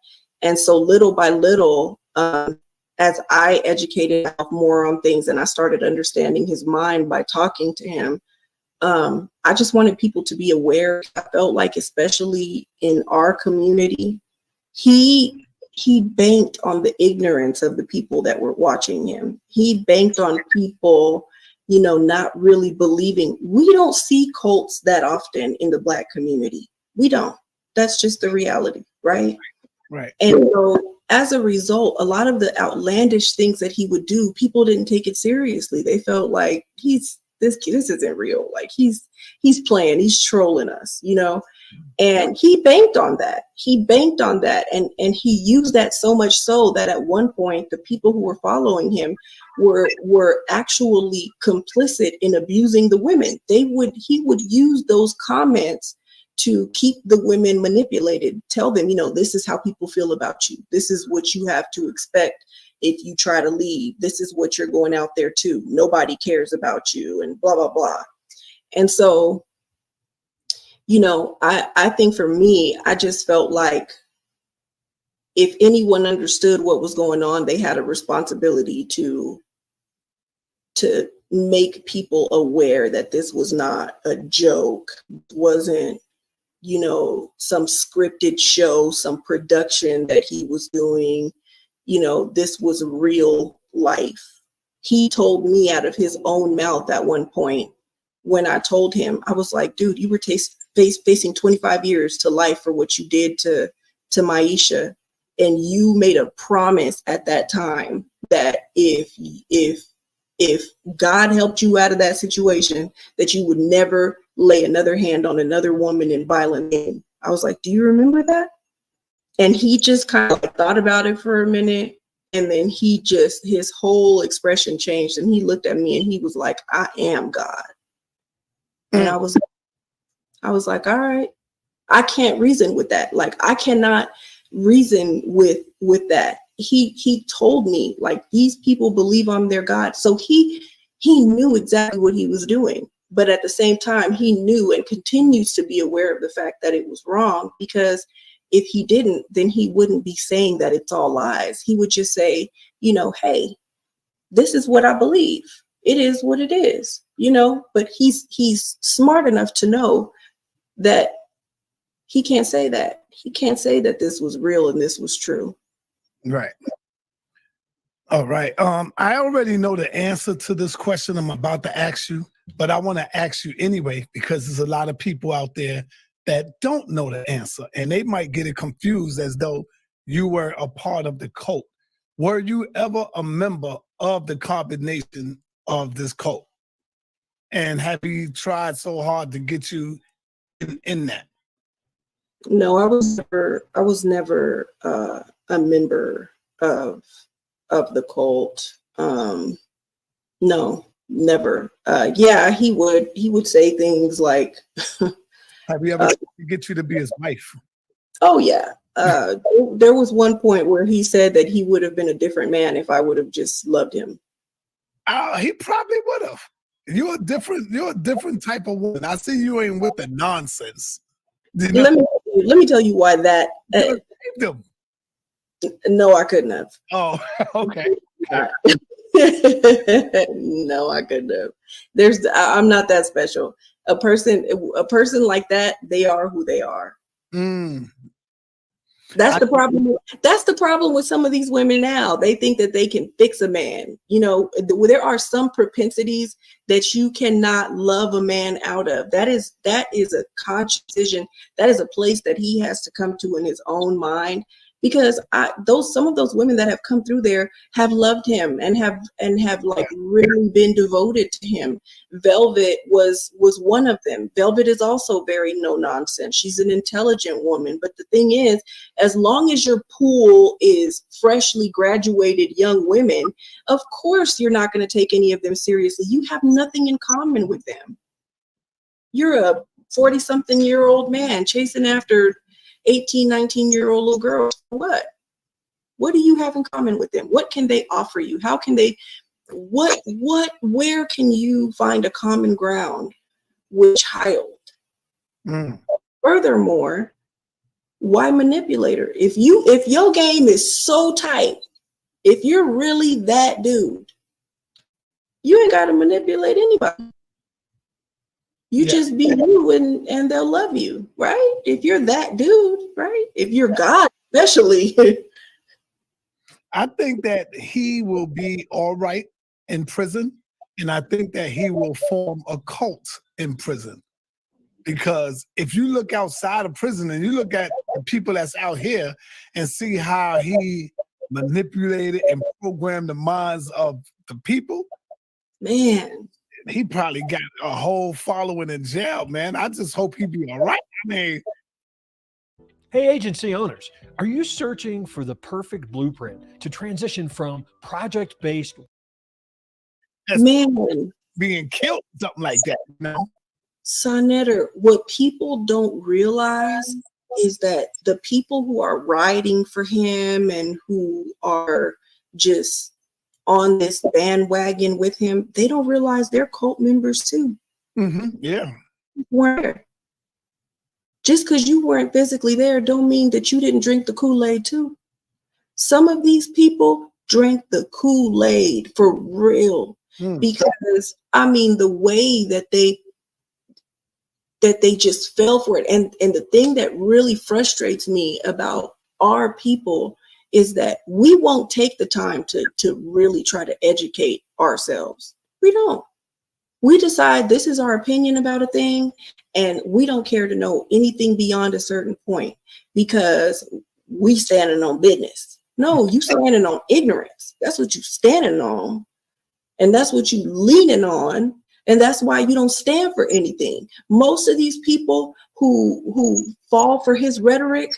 B: And so little by little, as I educated myself more on things and I started understanding his mind by talking to him, I just wanted people to be aware. I felt like, especially in our community, he banked on the ignorance of the people that were watching him. He banked on people, you know, not really believing. We don't see cults that often in the Black community. We don't. That's just the reality, right?
A: Right.
B: And so as a result, a lot of the outlandish things that he would do, people didn't take it seriously. They felt like this isn't real. Like he's playing, he's trolling us, you know. And he banked on that. And he used that so much so that at one point, the people who were following him were actually complicit in abusing the women. He would use those comments to keep the women manipulated, tell them, you know, this is how people feel about you. This is what you have to expect if you try to leave. This is what you're going out there to. Nobody cares about you, and blah, blah, blah. And so, you know, I think for me, I just felt like if anyone understood what was going on, they had a responsibility to make people aware that this was not a joke, wasn't, you know, some scripted show, some production that he was doing. You know, this was real life. he told me out of his own mouth at one point, when I told him, I was like, dude, you were facing 25 years to life for what you did to Maisha. And you made a promise at that time that if God helped you out of that situation, that you would never lay another hand on another woman in violent name. I was like, do you remember that? And he just kind of like thought about it for a minute. And then his whole expression changed. And he looked at me and he was like, I am God. And I was like, all right, I can't reason with that. Like, I cannot reason with that. He told me, like, these people believe I'm their God. So he knew exactly what he was doing. But at the same time, he knew and continues to be aware of the fact that it was wrong, because if he didn't, then he wouldn't be saying that it's all lies. He would just say, hey, this is what I believe. It is what it is, but he's smart enough to know that he can't say that. He can't say that this was real and this was true.
A: Right. All right. I already know the answer to this question I'm about to ask you, but I want to ask you anyway, because there's a lot of people out there that don't know the answer, and they might get it confused as though you were a part of the cult. Were you ever a member of the combination of this cult? And have you tried so hard to get you in that?
B: No, I was never a member of the cult. No, never. Yeah, he would say things like,
A: have you ever get you to be his wife?
B: Oh yeah. There was one point where he said that he would have been a different man if I would have just loved him.
A: He probably would have. You're a different type of woman. I see you ain't with the nonsense.
B: Let me tell you why that. No, I couldn't have.
A: Oh, okay.
B: No, I couldn't have. I'm not that special. A person like that, they are who they are. That's the problem. That's the problem with some of these women now. They think that they can fix a man. There are some propensities that you cannot love a man out of. That is a conscious decision. That is a place that he has to come to in his own mind. Because some of those women that have come through there have loved him and have like really been devoted to him. Velvet was one of them. Velvet is also very no nonsense. She's an intelligent woman. But the thing is, as long as your pool is freshly graduated young women, of course you're not going to take any of them seriously. You have nothing in common with them. You're a 40-something-year-old man chasing after 18, 19-year-old little girls. What do you have in common with them? What can they offer you? How can they, where can you find a common ground with child? Furthermore, why manipulate her? If your game is so tight, if you're really that dude, you ain't got to manipulate anybody. You just be you and they'll love you, right? If you're that dude, right? If you're God, especially.
A: I think that he will be all right in prison. And I think that he will form a cult in prison. Because if you look outside of prison and you look at the people that's out here and see how he manipulated and programmed the minds of the people,
B: man,
A: he probably got a whole following in jail, man. I just hope he be all right. I mean,
M: hey, agency owners, are you searching for the perfect blueprint to transition from project-based
A: being killed, something like that,
B: Sonetter, what people don't realize is that the people who are riding for him and who are just on this bandwagon with him, they don't realize they're cult members too.
A: Yeah.
B: Where? Just because you weren't physically there don't mean that you didn't drink the Kool-Aid too. Some of these people drank the Kool-Aid for real. Because I mean, the way that they just fell for it. And the thing that really frustrates me about our people is that we won't take the time to really try to educate ourselves. We don't. We decide this is our opinion about a thing, and we don't care to know anything beyond a certain point because we standing on business. No, you standing on ignorance. That's what you standing on, and that's what you leaning on, and that's why you don't stand for anything. Most of these people who fall for his rhetoric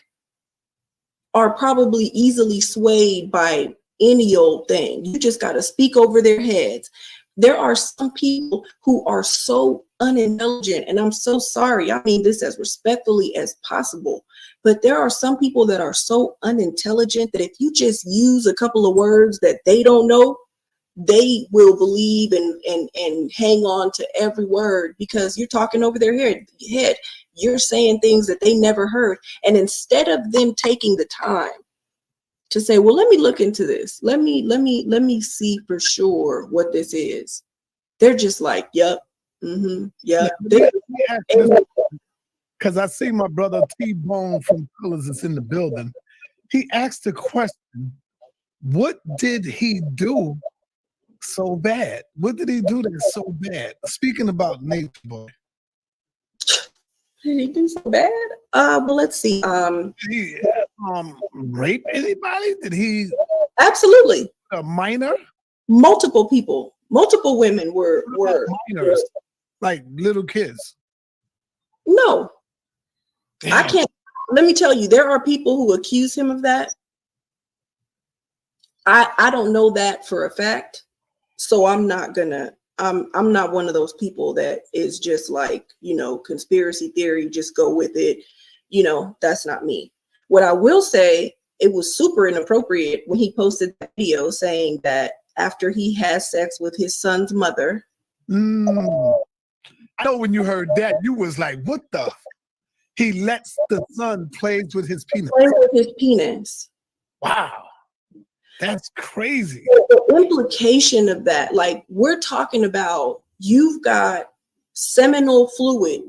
B: are probably easily swayed by any old thing. You just got to speak over their heads. There are some people who are so unintelligent, and I'm so sorry, I mean this as respectfully as possible, but there are some people that are so unintelligent that if you just use a couple of words that they don't know, they will believe and hang on to every word because you're talking over their head. You're saying things that they never heard. And instead of them taking the time to say, well, let me look into this. Let me see for sure what this is. They're just like, yep. Yep.
A: Because I see my brother T-Bone from Colors is in the building. He asked the question, what did he do so bad? What did he do that's so bad? Speaking about Natureboy.
B: Did he do so bad? Well, let's see.
A: Did he rape anybody? Did he?
B: Absolutely.
A: A minor?
B: Multiple people. Multiple women were
A: minors, like little kids.
B: No.
A: Damn.
B: I can't. Let me tell you, there are people who accuse him of that. I don't know that for a fact. So I'm not gonna, I'm not one of those people that is just like, conspiracy theory, just go with it. That's not me. What I will say, it was super inappropriate when he posted that video saying that after he has sex with his son's mother.
A: I know when you heard that, you was like, what the? He lets the son play with his penis.
B: Play with his penis.
A: Wow. That's crazy.
B: The implication of that, like we're talking about, you've got seminal fluid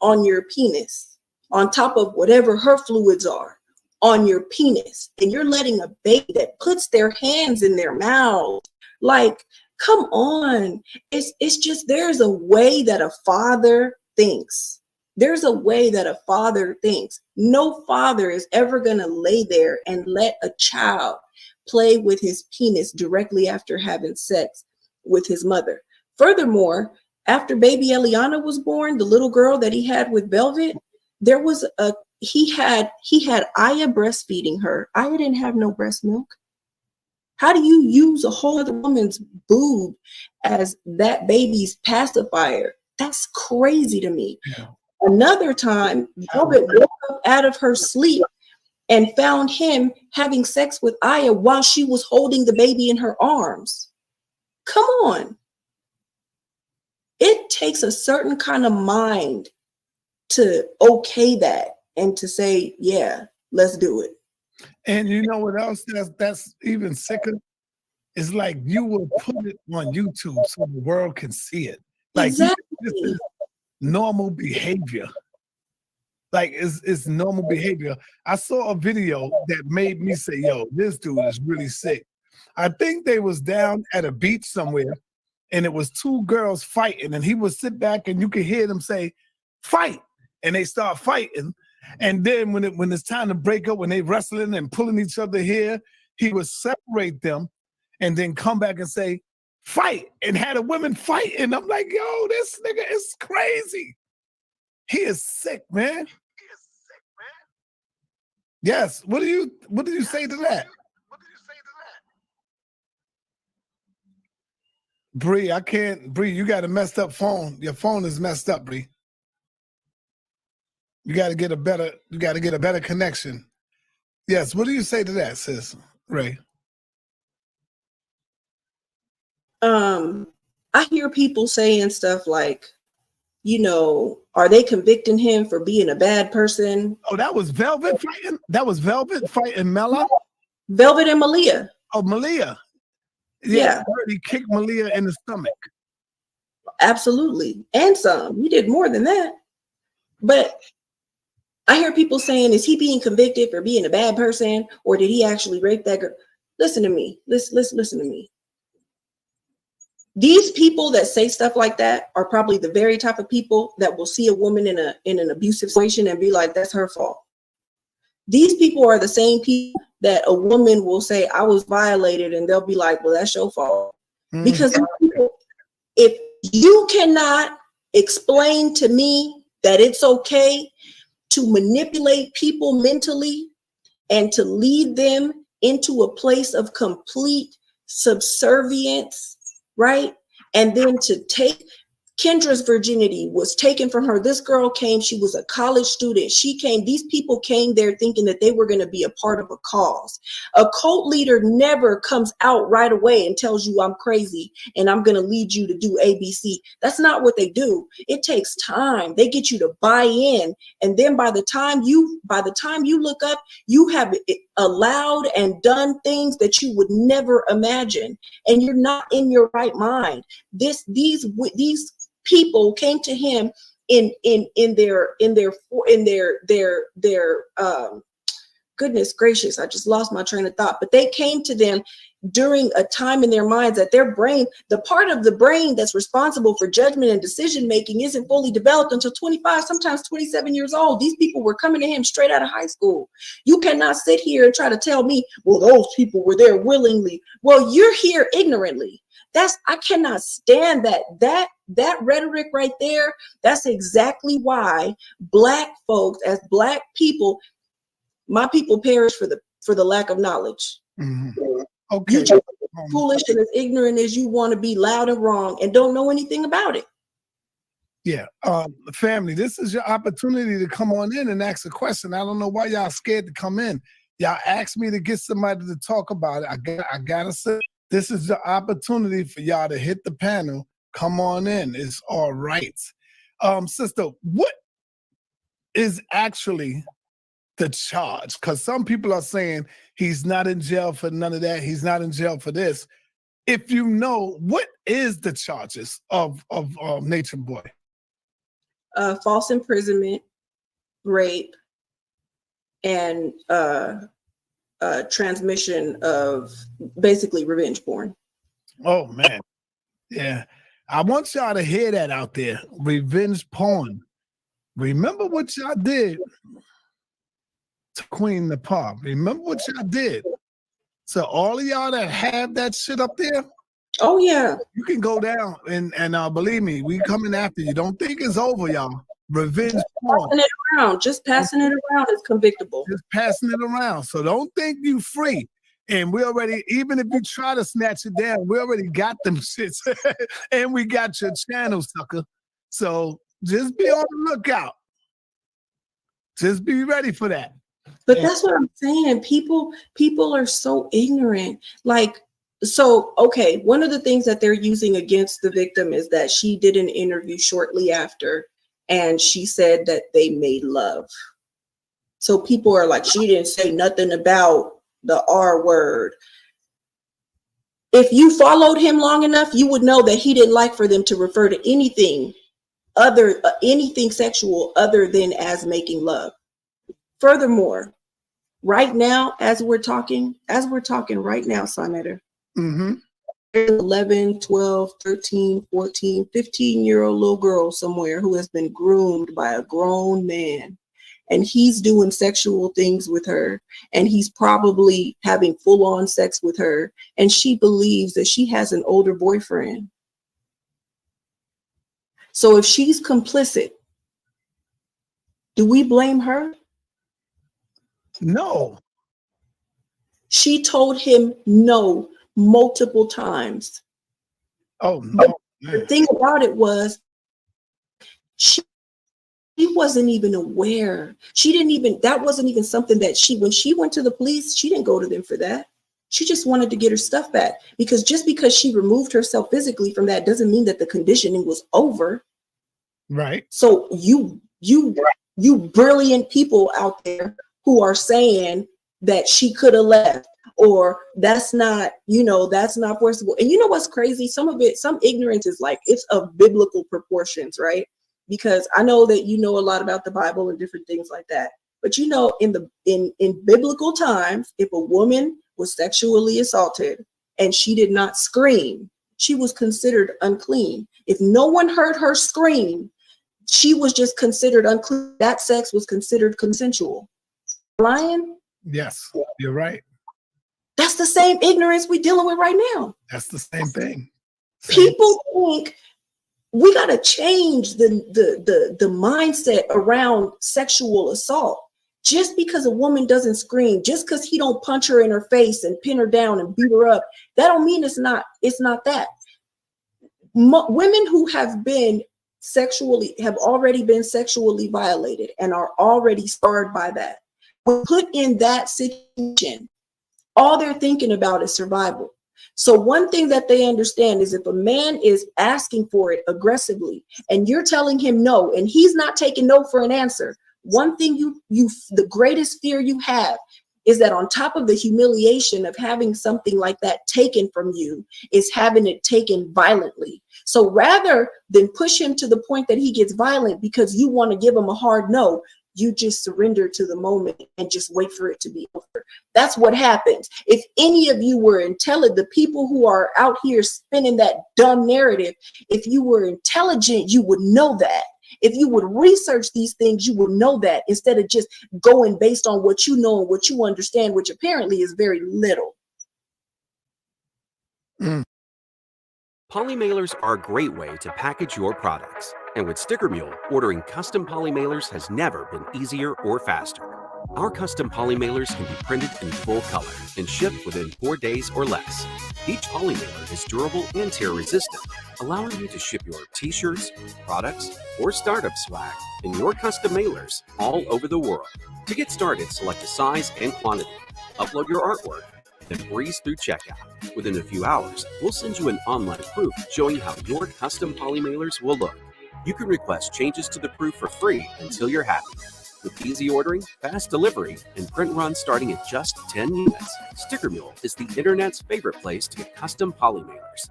B: on your penis, on top of whatever her fluids are on your penis, and you're letting a baby that puts their hands in their mouth. Like, come on. It's just, there's a way that a father thinks. There's a way that a father thinks. No father is ever going to lay there and let a child play with his penis directly after having sex with his mother. Furthermore, after baby Eliana was born, the little girl that he had with Velvet, there was he had Aya breastfeeding her. Aya didn't have no breast milk. How do you use a whole other woman's boob as that baby's pacifier? That's crazy to me. Yeah. Another time, Velvet woke up out of her sleep and found him having sex with Aya while she was holding the baby in her arms. Come on. It takes a certain kind of mind to okay that and to say, yeah, let's do it.
A: And you know what else that's even sicker? It's like you will put it on YouTube so the world can see it. Like exactly. This is normal behavior. Like it's normal behavior. I saw a video that made me say, yo, this dude is really sick. I think they was down at a beach somewhere and it was two girls fighting and he would sit back and you could hear them say, fight. And they start fighting. And then when it's time to break up, when they wrestling and pulling each other here, he would separate them and then come back and say, fight, and had a women fight. And I'm like, yo, this nigga is crazy. He is sick, man. Yes. What do you say to that? Bree, I can't. Bree, you got a messed up phone. Your phone is messed up, Bree. You got to get a better connection. Yes. What do you say to that, sis? Ray?
B: I hear people saying stuff like, are they convicting him for being a bad person?
A: Oh, that was Velvet fighting? That was Velvet fighting Mela?
B: Velvet and Malia.
A: Oh, Malia. Yeah. He kicked Malia in the stomach.
B: Absolutely. And some. He did more than that. But I hear people saying, is he being convicted for being a bad person, or did he actually rape that girl? Listen to me. Listen to me. These people that say stuff like that are probably the very type of people that will see a woman in an abusive situation and be like, that's her fault. These people are the same people that a woman will say, I was violated, and they'll be like, well, that's your fault. Because if you cannot explain to me that it's okay to manipulate people mentally and to lead them into a place of complete subservience, right? And then to take Kendra's virginity was taken from her. This girl came, she was a college student. She came, these people came there thinking that they were going to be a part of a cause. A cult leader never comes out right away and tells you I'm crazy and I'm going to lead you to do ABC. That's not what they do. It takes time. They get you to buy in. And then by the time you look up, you have allowed and done things that you would never imagine. And you're not in your right mind. These people came to him in their goodness gracious, I just lost my train of thought, but they came to them during a time in their minds that their brain, the part of the brain that's responsible for judgment and decision making, isn't fully developed until 25, sometimes 27 years old. These people were coming to him straight out of high school. You cannot sit here and try to tell me, well, those people were there willingly. Well, you're here ignorantly. I cannot stand that rhetoric right there. That's exactly why Black folks, as Black people, my people perish for the lack of knowledge.
A: Okay.
B: You just foolish and as ignorant as you want to be, loud and wrong, and don't know anything about it.
A: Yeah, family, this is your opportunity to come on in and ask a question. I don't know why y'all scared to come in. Y'all asked me to get somebody to talk about it. I gotta say, this is the opportunity for y'all to hit the panel. Come on in. It's all right. Sister, what is actually the charge? Because some people are saying he's not in jail for none of that. He's not in jail for this. If you know, what is the charges of Nature Boy?
B: False imprisonment, rape, and transmission of basically revenge porn.
A: Oh man, yeah. I want y'all to hear that out there. Revenge porn. Remember what y'all did to Queen Nepal. Remember what y'all did. So all of y'all that have that shit up there,
B: oh yeah,
A: you can go down and believe me, we coming after you. Don't think it's over, y'all. Revenge porn.
B: Passing it around, just passing it around is convictable.
A: Just passing it around. So don't think you free. And we already, even if you try to snatch it down, we already got them shits. And we got your channel, sucker. So just be on the lookout. Just be ready for that.
B: But that's what I'm saying. People are so ignorant. Like, so, okay, one of the things that they're using against the victim is that she did an interview shortly after, and she said that they made love. So people are like, she didn't say nothing about the R word. If you followed him long enough, you would know that he didn't like for them to refer to anything anything sexual other than as making love. Furthermore, right now, as we're talking right now, Sonetter, 11, 12, 13, 14, 15-year-old little girl somewhere who has been groomed by a grown man, and he's doing sexual things with her, and he's probably having full-on sex with her, and she believes that she has an older boyfriend. So if she's complicit, do we blame her?
A: No.
B: She told him no multiple times.
A: Oh no.
B: The thing about it was she wasn't even aware. That wasn't even something that when she went to the police, she didn't go to them for that. She just wanted to get her stuff back, because just because she removed herself physically from that doesn't mean that the conditioning was over.
A: Right.
B: So you brilliant people out there who are saying that she could have left, or that's not forcible. And you know what's crazy? Some ignorance is like, it's of biblical proportions, right? because I know that you know a lot about the Bible and different things like that. But you know, in biblical times, if a woman was sexually assaulted and she did not scream, she was considered unclean. If no one heard her scream, she was just considered unclean. That sex was considered consensual. Lying?
A: Yes, you're right.
B: That's the same ignorance we're dealing with right now.
A: That's the same thing.
B: People think we got to change the mindset around sexual assault. Just because a woman doesn't scream, just because he don't punch her in her face and pin her down and beat her up, that don't mean it's not that. Women who have already been sexually violated and are already scarred by that, when put in that situation, all they're thinking about is survival. So one thing that they understand is if a man is asking for it aggressively and you're telling him no, and he's not taking no for an answer, one thing the greatest fear you have is that on top of the humiliation of having something like that taken from you is having it taken violently. So rather than push him to the point that he gets violent because you want to give him a hard no, you just surrender to the moment and just wait for it to be over. That's what happens. If any of you were intelligent, the people who are out here spinning that dumb narrative, if you were intelligent, you would know that. If you would research these things, you would know that, instead of just going based on what you know and what you understand, which apparently is very little.
G: Poly mailers are a great way to package your products. And with Sticker Mule, ordering custom poly mailers has never been easier or faster. Our custom poly mailers can be printed in full color and shipped within 4 days or less. Each poly mailer is durable and tear resistant, allowing you to ship your t-shirts, products, or startup swag in your custom mailers all over the world. To get started, select the size and quantity, upload your artwork, and breeze through checkout. Within a few hours, we'll send you an online proof showing how your custom poly mailers will look. You can request changes to the proof for free until you're happy. With easy ordering, fast delivery, and print runs starting at just 10 units, Sticker Mule is the internet's favorite place to get custom poly mailers.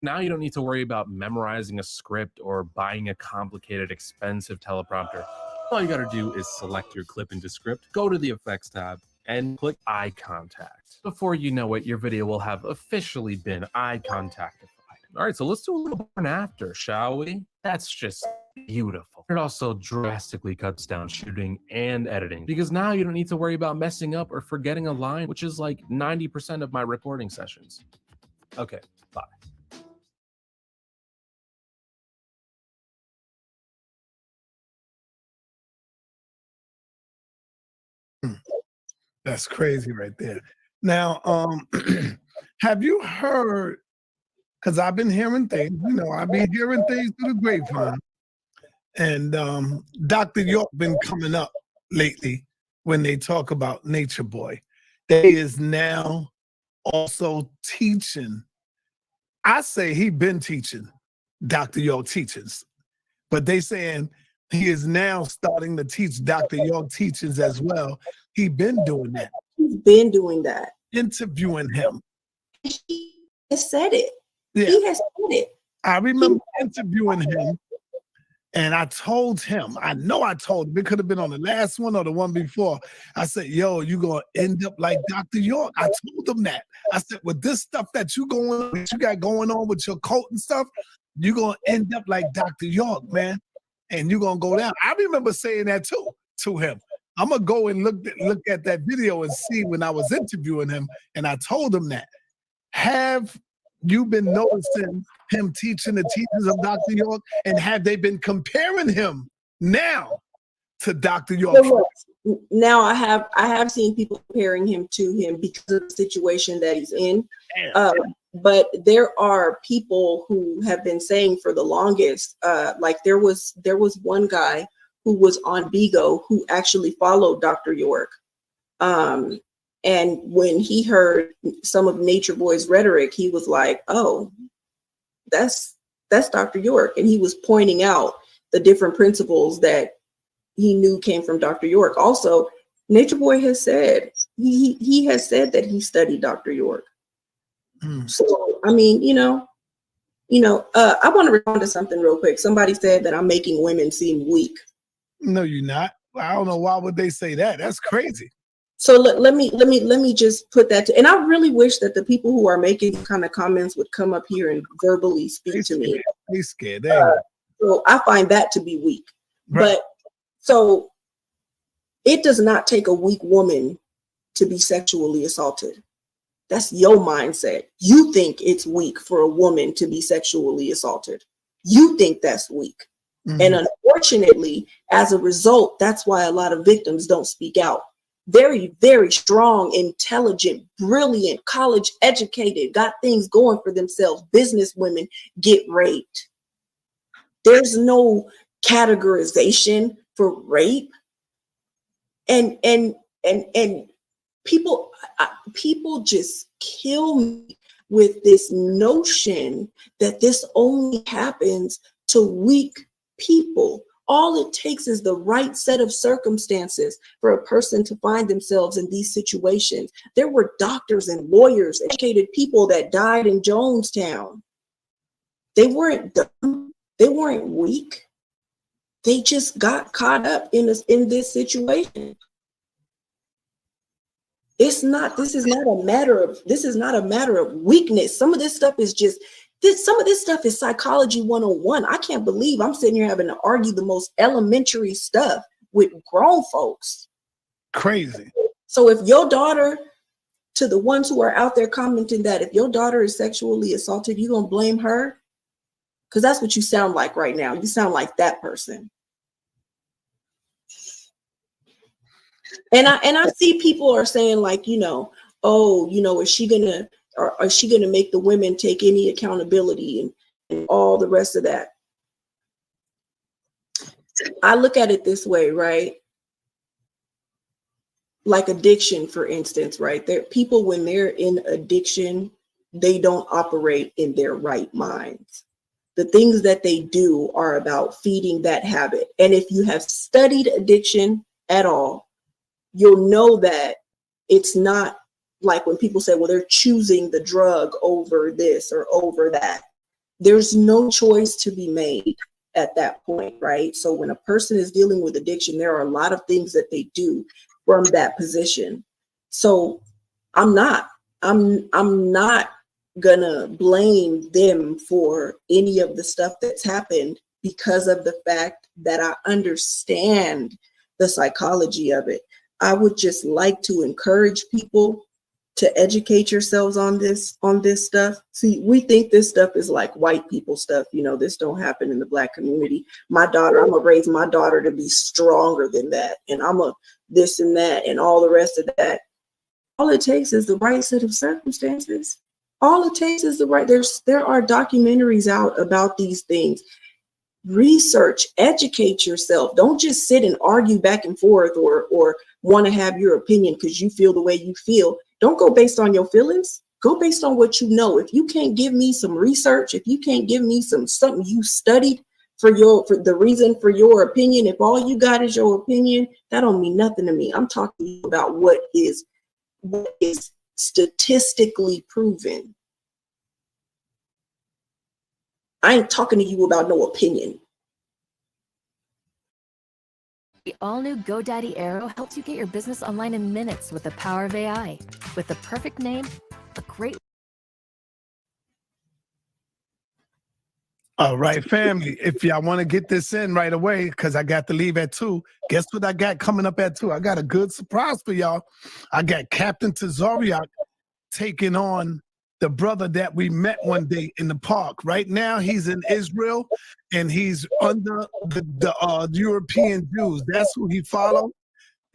J: Now you don't need to worry about memorizing a script or buying a complicated, expensive teleprompter. All you got to do is select your clip into script, go to the effects tab, and click eye contact. Before you know it, your video will have officially been eye contactified. All right, so let's do a little before and after, shall we? That's just beautiful. It also drastically cuts down shooting and editing, because now you don't need to worry about messing up or forgetting a line, which is like 90% of my recording sessions. Okay, bye.
A: That's crazy right there. Now, have you heard, because I've been hearing things, I've been hearing things through the grapevine, and Dr. York been coming up lately when they talk about Nature Boy. They is now also teaching. I say he been teaching Dr. York teachings, but they saying he is now starting to teach Dr. York teachings as well. He been doing that.
B: He's been doing that.
A: Interviewing him.
B: He has said it.
A: Yeah.
B: He has said it.
A: I remember interviewing him, and I told him, I told him, it could have been on the last one or the one before. I said, yo, you going to end up like Dr. York. I told him that. I said, with this stuff that you got going on with your coat and stuff, you're going to end up like Dr. York, man. And you're going to go down. I remember saying that too to him. I'm going to go and look at that video and see when I was interviewing him, and I told him that. Have you been noticing him teaching the teachings of Dr. York, and have they been comparing him now to Dr. York?
B: Now I have seen people comparing him to him because of the situation that he's in. But there are people who have been saying for the longest, like there was one guy who was on Bigo who actually followed Dr. York. And when he heard some of Nature Boy's rhetoric, he was like, oh, that's Dr. York. And he was pointing out the different principles that he knew came from Dr. York. Also, Nature Boy has said He has said that he studied Dr. York. So I mean, I want to respond to something real quick. Somebody said that I'm making women seem weak.
A: No, you're not. I don't know why would they say that. That's crazy.
B: So let me just put that and I really wish that the people who are making these kind of comments would come up here and verbally speak to me.
A: They scared.
B: So I find that to be weak.
A: Right.
B: But so it does not take a weak woman to be sexually assaulted. That's your mindset. You think it's weak for a woman to be sexually assaulted. You think that's weak. And unfortunately, as a result, that's why a lot of victims don't speak out. Very, very strong, intelligent, brilliant, college educated, got things going for themselves. Business women get raped. There's no categorization for rape. And people just kill me with this notion that this only happens to weak people. All it takes is the right set of circumstances for a person to find themselves in these situations. There were doctors and lawyers, educated people that died in Jonestown. They weren't dumb. They weren't weak. They just got caught up in this situation. This is not a matter of weakness. Some of this stuff is just some of this stuff is psychology 101. I can't believe I'm sitting here having to argue the most elementary stuff with grown folks.
A: Crazy.
B: So if your daughter, to the ones who are out there commenting that if your daughter is sexually assaulted, you gonna blame her? Because that's what you sound like right now. You sound like that person. And I see people are saying like, is she gonna make the women take any accountability and all the rest of that? I look at it this way, right? Like addiction, for instance, right? People, when they're in addiction, they don't operate in their right minds. The things that they do are about feeding that habit. And if you have studied addiction at all, you'll know that it's not like when people say, well, they're choosing the drug over this or over that. There's no choice to be made at that point, right? So when a person is dealing with addiction, there are a lot of things that they do from that position. So I'm not gonna blame them for any of the stuff that's happened because of the fact that I understand the psychology of it. I would just like to encourage people to educate yourselves on this stuff. See, we think this stuff is like white people stuff. This don't happen in the Black community. I'm gonna raise my daughter to be stronger than that. And I'm a this and that and all the rest of that. All it takes is the right set of circumstances. All it takes is there are documentaries out about these things. Research, educate yourself. Don't just sit and argue back and forth or want to have your opinion because you feel the way you feel. Don't go based on your feelings. Go based on what you know. If you can't give me some research, if you can't give me something you studied for the reason for your opinion, if all you got is your opinion, that don't mean nothing to me. I'm talking to you about what is statistically proven. I ain't talking to you about no opinion.
K: The all-new GoDaddy Arrow helps you get your business online in minutes with the power of AI. With the perfect name, a great...
A: All right, family. If y'all want to get this in right away, because I got to leave at 2, guess what I got coming up at 2? I got a good surprise for y'all. I got Captain Tazariak taking on the brother that we met one day in the park. Right now, he's in Israel, and he's under the European Jews. That's who he follows.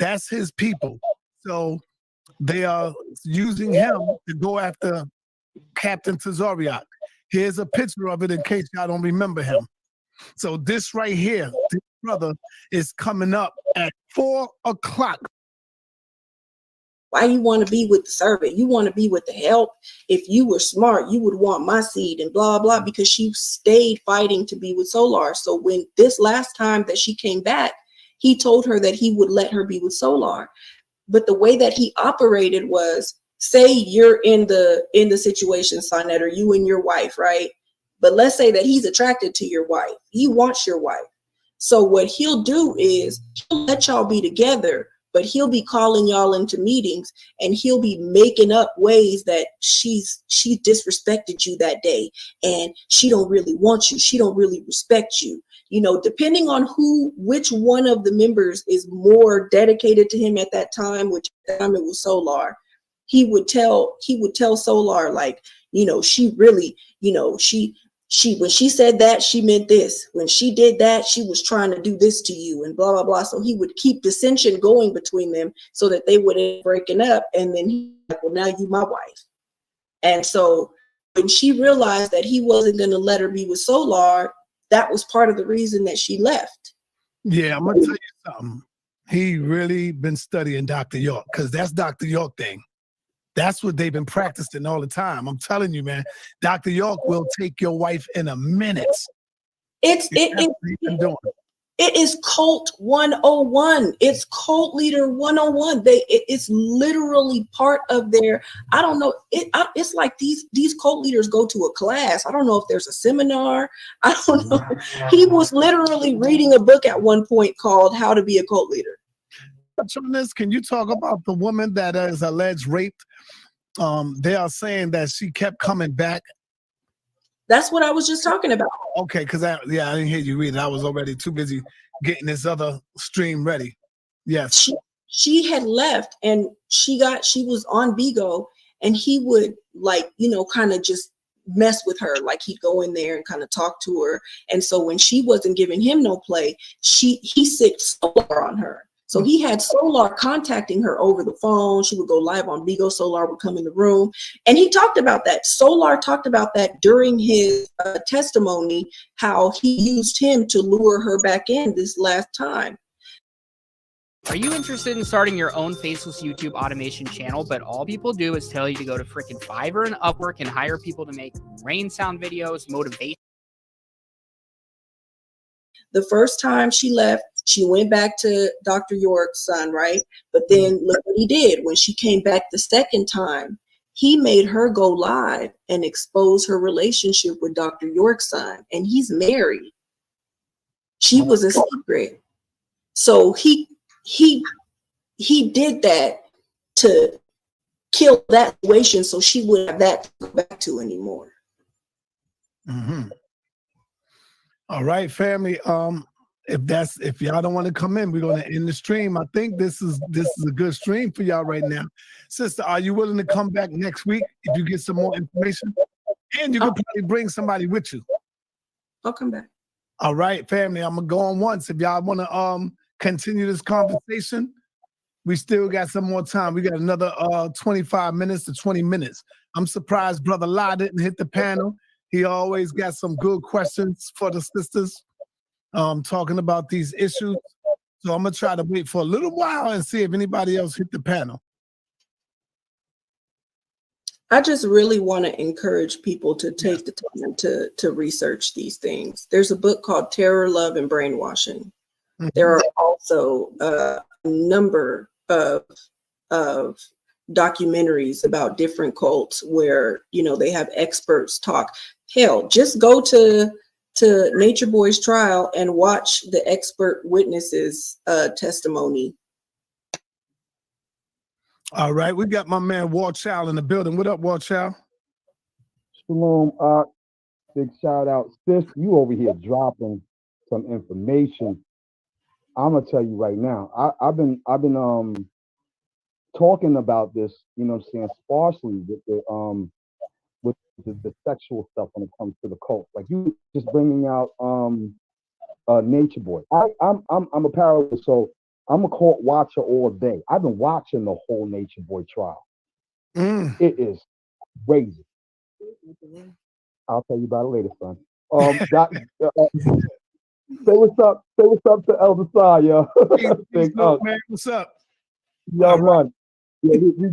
A: That's his people. So they are using him to go after Captain Tazariak. Here's a picture of it in case y'all don't remember him. So this right here, this brother is coming up at 4 o'clock.
B: Why you want to be with the servant? You want to be with the help. If you were smart, you would want my seed and blah, blah, because she stayed fighting to be with Solar. So when this last time that she came back, he told her that he would let her be with Solar. But the way that he operated was, say you're in the situation, Sonette, or you and your wife, right? But let's say that he's attracted to your wife. He wants your wife. So what he'll do is he'll let y'all be together, but he'll be calling y'all into meetings, and he'll be making up ways that she disrespected you that day, and she don't really want you. She don't really respect you. You know, depending on which one of the members is more dedicated to him at that time, which at the time it was Solar, he would tell Solar, like, you know, she really, you know, she when she said that, she meant this. When she did that, she was trying to do this to you, and blah, blah, blah. So he would keep dissension going between them so that they wouldn't breaking up. And then he's like, well, now you my wife. And so when she realized that he wasn't going to let her be with Solar, that was part of the reason that she left.
A: Yeah, I'm going to tell you something. He really been studying Dr. York, because that's Dr. York thing. That's what they've been practicing all the time. I'm telling you, man, Dr. York will take your wife in a minute.
B: It is cult 101. It's cult leader 101. It's literally part of their, I don't know. It's like these cult leaders go to a class. I don't know if there's a seminar. I don't know. He was literally reading a book at one point called How to Be a Cult Leader.
A: On this, can you talk about the woman that is alleged raped? They are saying that she kept coming back.
B: That's what I was just talking about.
A: Okay, because I didn't hear you read it. I was already too busy getting this other stream ready. Yes.
B: She had left, and she was on Bigo, and he would, like, you know, kind of just mess with her. Like, he'd go in there and kind of talk to her. And so when she wasn't giving him no play, he sicked Solar on her. So he had Solar contacting her over the phone. She would go live on Bigo. Solar would come in the room. And he talked about that. Solar talked about that during his testimony, how he used him to lure her back in this last time.
N: Are you interested in starting your own faceless YouTube automation channel, but all people do is tell you to go to freaking Fiverr and Upwork and hire people to make rain sound videos, motivation?
B: The first time she left, she went back to Dr. York's son, right? But then look what he did. When she came back the second time, he made her go live and expose her relationship with Dr. York's son, and he's married. She was a secret. So he did that to kill that situation so she wouldn't have that to go back to anymore.
A: Mm-hmm. All right, family. If y'all don't want to come in, we're going to end the stream. I think this is a good stream for y'all right now. Sister, are you willing to come back next week if you get some more information? And you can probably bring somebody with you.
B: I'll come back.
A: All right, family. I'm gonna go on once. If y'all want to continue this conversation, we still got some more time. We got another 25 minutes to 20 minutes. I'm surprised Brother La didn't hit the panel. He always got some good questions for the sisters talking about these issues. So I'm going to try to wait for a little while and see if anybody else hit the panel.
B: I just really want to encourage people to take the time to research these things. There's a book called Terror, Love, and Brainwashing. Mm-hmm. There are also a number of documentaries about different cults where, you know, they have experts talk. Hell, just go to Nature Boy's trial and watch the expert witnesses testimony.
A: All right, we got my man Walt Chow in the building. What up, Walt Chow?
O: Shalom, big shout out. Sis, you over here dropping some information. I'm gonna tell you right now. I've been talking about this, you know what I'm saying, sparsely with the sexual stuff when it comes to the cult. Like you just bringing out Nature Boy. I'm a parallel, so I'm a cult watcher all day. I've been watching the whole Nature Boy trial. It is crazy. I'll tell you about it later, son. Say what's up. Say what's up to Elder Saya.
A: Man, what's up?
O: Yeah, man. Yeah, we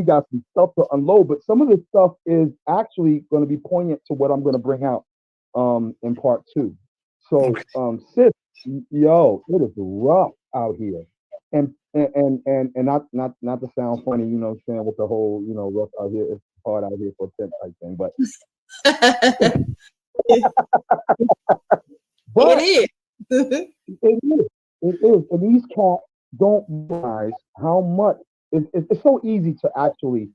O: got some stuff to unload, but some of this stuff is actually going to be poignant to what I'm going to bring out in part 2. So, sis, yo, it is rough out here, and and not to sound funny, you know what I'm saying, with the whole, you know, rough out here, it's hard out here for a tent type thing, but but
B: it is.
O: It is. And these cats don't realize how much it's so easy to actually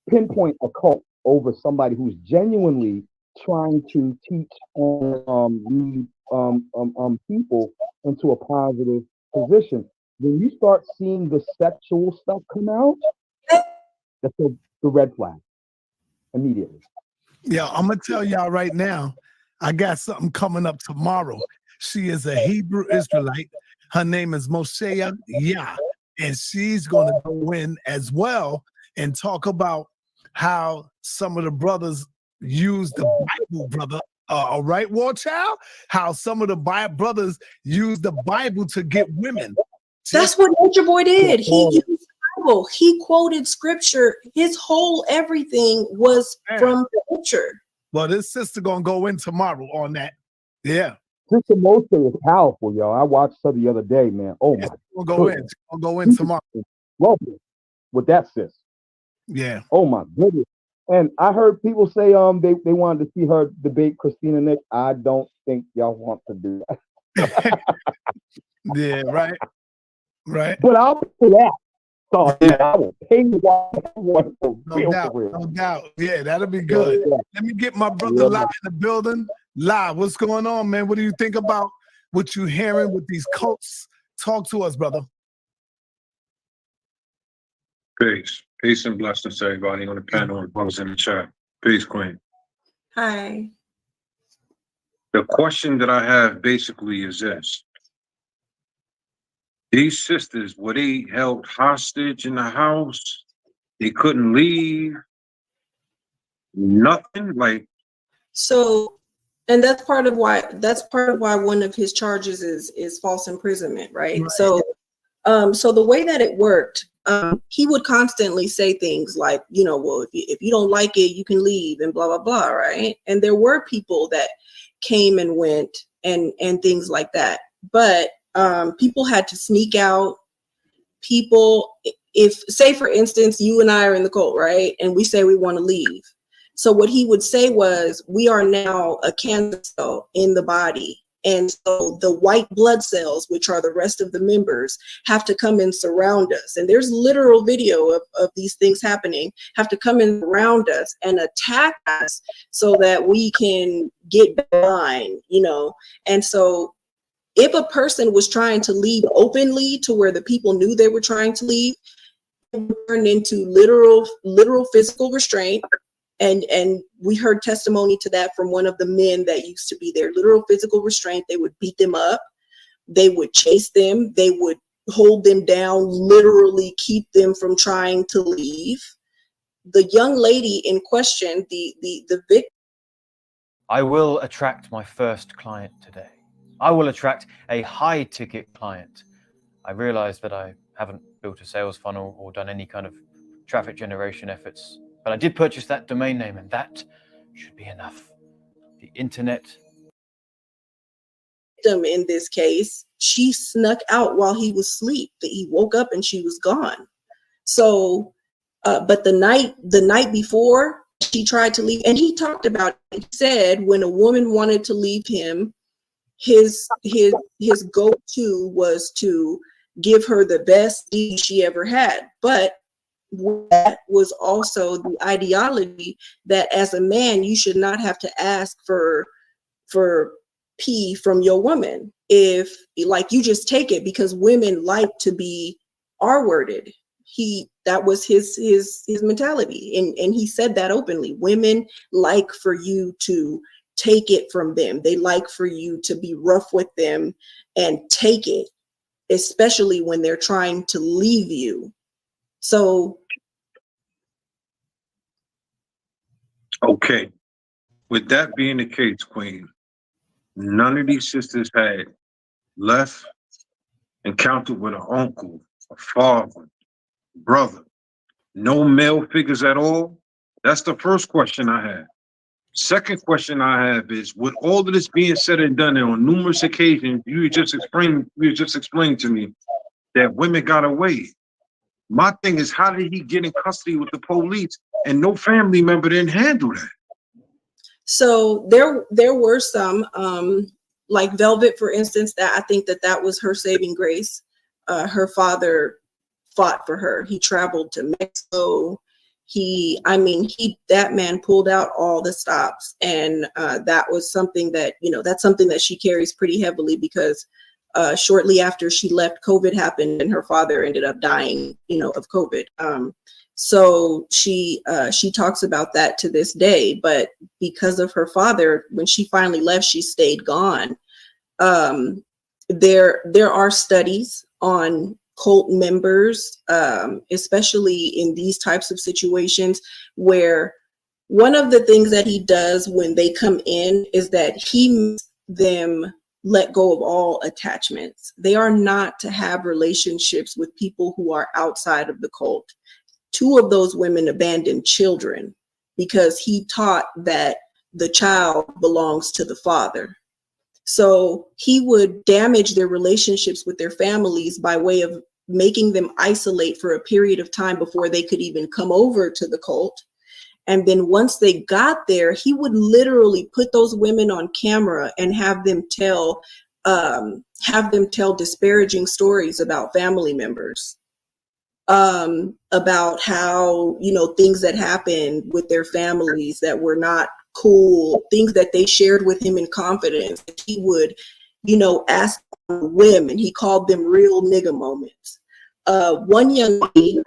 O: pinpoint a cult over somebody who's genuinely trying to teach people into a positive position. When you start seeing the sexual stuff come out, that's the red flag immediately.
A: Yeah, I'm gonna tell y'all right now, I got something coming up tomorrow. She is a Hebrew Israelite. Her name is Moshe Yah, and she's gonna go in as well and talk about how some of the brothers use the Bible, brother. All right, War Child? How some of the brothers use the Bible to get women.
B: That's what Nature Boy did. He used the Bible. He quoted scripture. His whole everything was from scripture.
A: Well, this sister gonna go in tomorrow on that. Yeah.
O: Sister Moshe is powerful, y'all. I watched her the other day, man. Oh my!
A: We'll go in. We'll go in tomorrow.
O: Lovely with that sis.
A: Yeah.
O: Oh my goodness. And I heard people say they wanted to see her debate Christina Nick. I don't think y'all want to do that.
A: Yeah, right. Right.
O: But I'll do that. So yeah, I will pay you one for real.
A: No doubt. Yeah, that'll be good.
O: Yeah.
A: Let me get my brother live in the building. Live, what's going on, man? What do you think about what you hearing with these cults? Talk to us, brother.
P: Peace. Peace and blessings to everybody on the panel and those in the chat. Peace, Queen.
B: Hi.
P: The question that I have basically is this. These sisters, were they held hostage in the house? They couldn't leave? Nothing? Like,
B: So, and that's part of why one of his charges is false imprisonment, right? So so the way that it worked, he would constantly say things like, you know, well, if you don't like it, you can leave and blah, blah, blah, right? And there were people that came and went and things like that. But people had to sneak out. People, if, say, for instance, you and I are in the cult, right? And we say we want to leave. So what he would say was, we are now a cancer cell in the body. And so the white blood cells, which are the rest of the members, have to come and surround us. And there's literal video of these things happening, have to come and surround us and attack us so that we can get behind, you know. And so if a person was trying to leave openly to where the people knew they were trying to leave, it would turn into literal physical restraint. And we heard testimony to that from one of the men that used to be there. Literal physical restraint. They would beat them up. They would chase them. They would hold them down, literally keep them from trying to leave. The young lady in question, the victim.
L: I will attract my first client today. I will attract a high-ticket client. I realize that I haven't built a sales funnel or done any kind of traffic generation efforts, but I did purchase that domain name, and that should be enough. The internet.
B: In this case, she snuck out while he was asleep. He woke up and she was gone. So, but the night before, she tried to leave, and he talked about it. He said when a woman wanted to leave him, his go-to was to give her the best deed she ever had. But that was also the ideology that as a man, you should not have to ask for pee from your woman. If, like, you just take it, because women like to be R-worded. That was his mentality. And he said that openly. Women like for you to take it from them. They like for you to be rough with them and take it, especially when they're trying to leave you. So.
P: okay. With that being the case, Queen, none of these sisters had left, encountered with an uncle, a father, brother, no male figures at all. That's the first question I have. Second question I have is, with all of this being said and done, and on numerous occasions, you just explained to me that women got away. My thing is, how did he get in custody with the police and no family member didn't handle that?
B: So there were some, like Velvet, for instance, that I think that was her saving grace. Her father fought for her. He traveled to Mexico. That man pulled out all the stops, and that was something that, that's something that she carries pretty heavily, because shortly after she left, COVID happened and her father ended up dying, of COVID. So she talks about that to this day, but because of her father, when she finally left, she stayed gone. There are studies on cult members, especially in these types of situations, where one of the things that he does when they come in is that he makes them let go of all attachments. They are not to have relationships with people who are outside of the cult. 2 of those women abandoned children because he taught that the child belongs to the father. So he would damage their relationships with their families by way of making them isolate for a period of time before they could even come over to the cult. And then once they got there, he would literally put those women on camera and have them tell disparaging stories about family members, about how, things that happened with their families that were not cool, things that they shared with him in confidence. He would, ask on a whim, and he called them real nigga moments. One young lady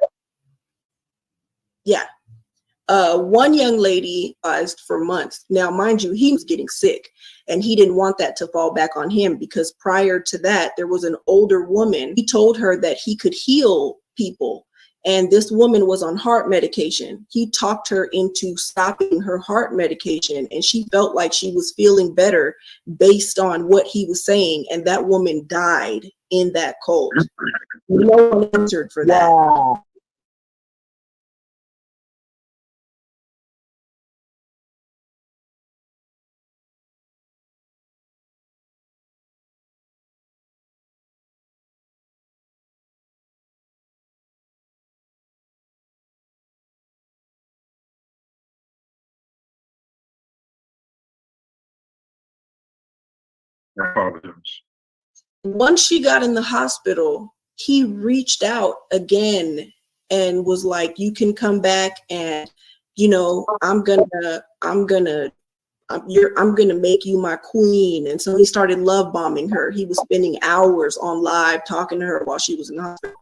B: for months. Now, mind you, he was getting sick, and he didn't want that to fall back on him, because prior to that, there was an older woman. He told her that he could heal people, and this woman was on heart medication. He talked her into stopping her heart medication, and she felt like she was feeling better based on what he was saying, and that woman died in that cult. No one answered for that.
O: Wow.
B: Once she got in the hospital, he reached out again and was like, you can come back, and I'm gonna make you my queen. And so he started love bombing her. He was spending hours on live talking to her while she was in the hospital.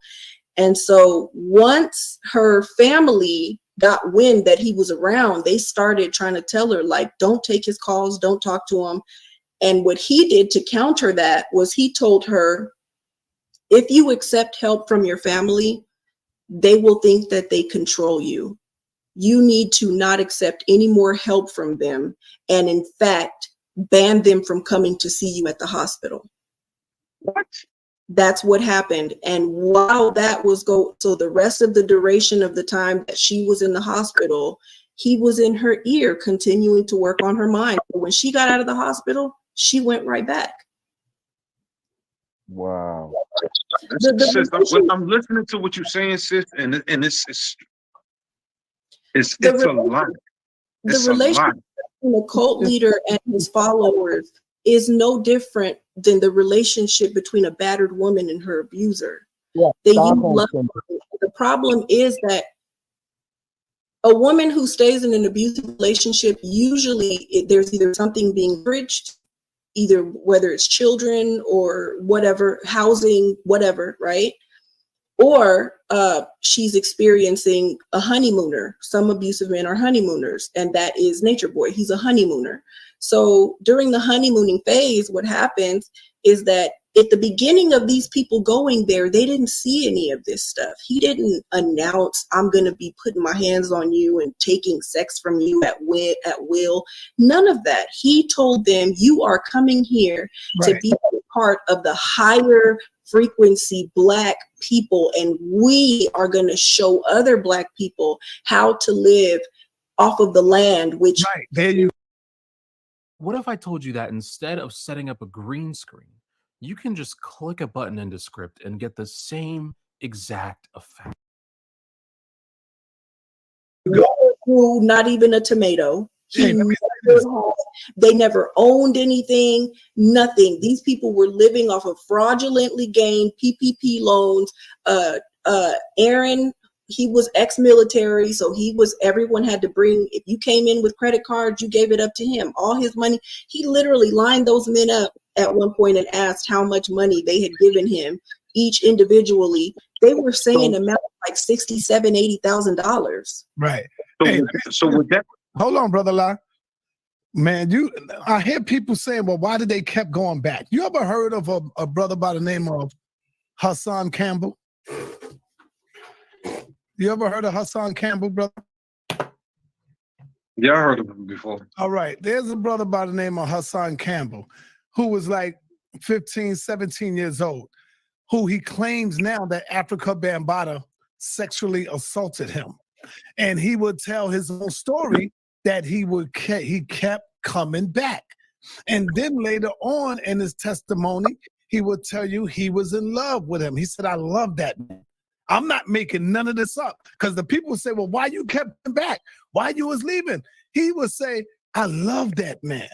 B: And so once her family got wind that he was around, they started trying to tell her, like, don't take his calls, don't talk to him. And what he did to counter that was he told her, if you accept help from your family, they will think that they control you. You need to not accept any more help from them, and in fact, ban them from coming to see you at the hospital.
P: What?
B: That's what happened. And while that was so the rest of the duration of the time that she was in the hospital, he was in her ear continuing to work on her mind. But when she got out of the hospital, she went right back.
O: Wow.
P: Sis, I'm listening to what you're saying, sis, and it's a lot.
B: The relationship between a cult leader and his followers is no different than the relationship between a battered woman and her abuser.
O: Yeah,
B: the problem is that a woman who stays in an abusive relationship, usually there's either something being bridged, either whether it's children or whatever, housing, whatever, right? Or she's experiencing a honeymooner. Some abusive men are honeymooners, and that is Natureboy. He's a honeymooner. So during the honeymooning phase, what happens is that at the beginning of these people going there, they didn't see any of this stuff. He didn't announce, I'm going to be putting my hands on you and taking sex from you at will. None of that. He told them, you are coming here to be part of the higher frequency Black people, and we are going to show other Black people how to live off of the land, which
A: there you.
J: What if I told you that instead of setting up a green screen, you can just click a button into script and get the same exact effect.
B: Grew not even a tomato. They never owned anything, nothing. These people were living off of fraudulently gained PPP loans. Aaron, he was ex-military, so everyone had to bring, if you came in with credit cards, you gave it up to him. All his money, he literally lined those men up at one point and asked how much money they had given him each individually. They were saying amount like $67,000, $80,000.
A: Right.
P: So with that,
A: hold on, brother La. Man, I hear people saying, well, why did they kept going back? You ever heard of a brother by the name of Hassan Campbell? You ever heard of Hassan Campbell, brother?
P: Yeah, I heard of him before.
A: All right. There's a brother by the name of Hassan Campbell who was like 15, 17 years old, who he claims now that Africa Bambaataa sexually assaulted him. And he would tell his own story that he kept coming back. And then later on in his testimony, he would tell you he was in love with him. He said, I love that man. I'm not making none of this up. Because the people say, well, why you kept him back? Why you was leaving? He would say, I love that man.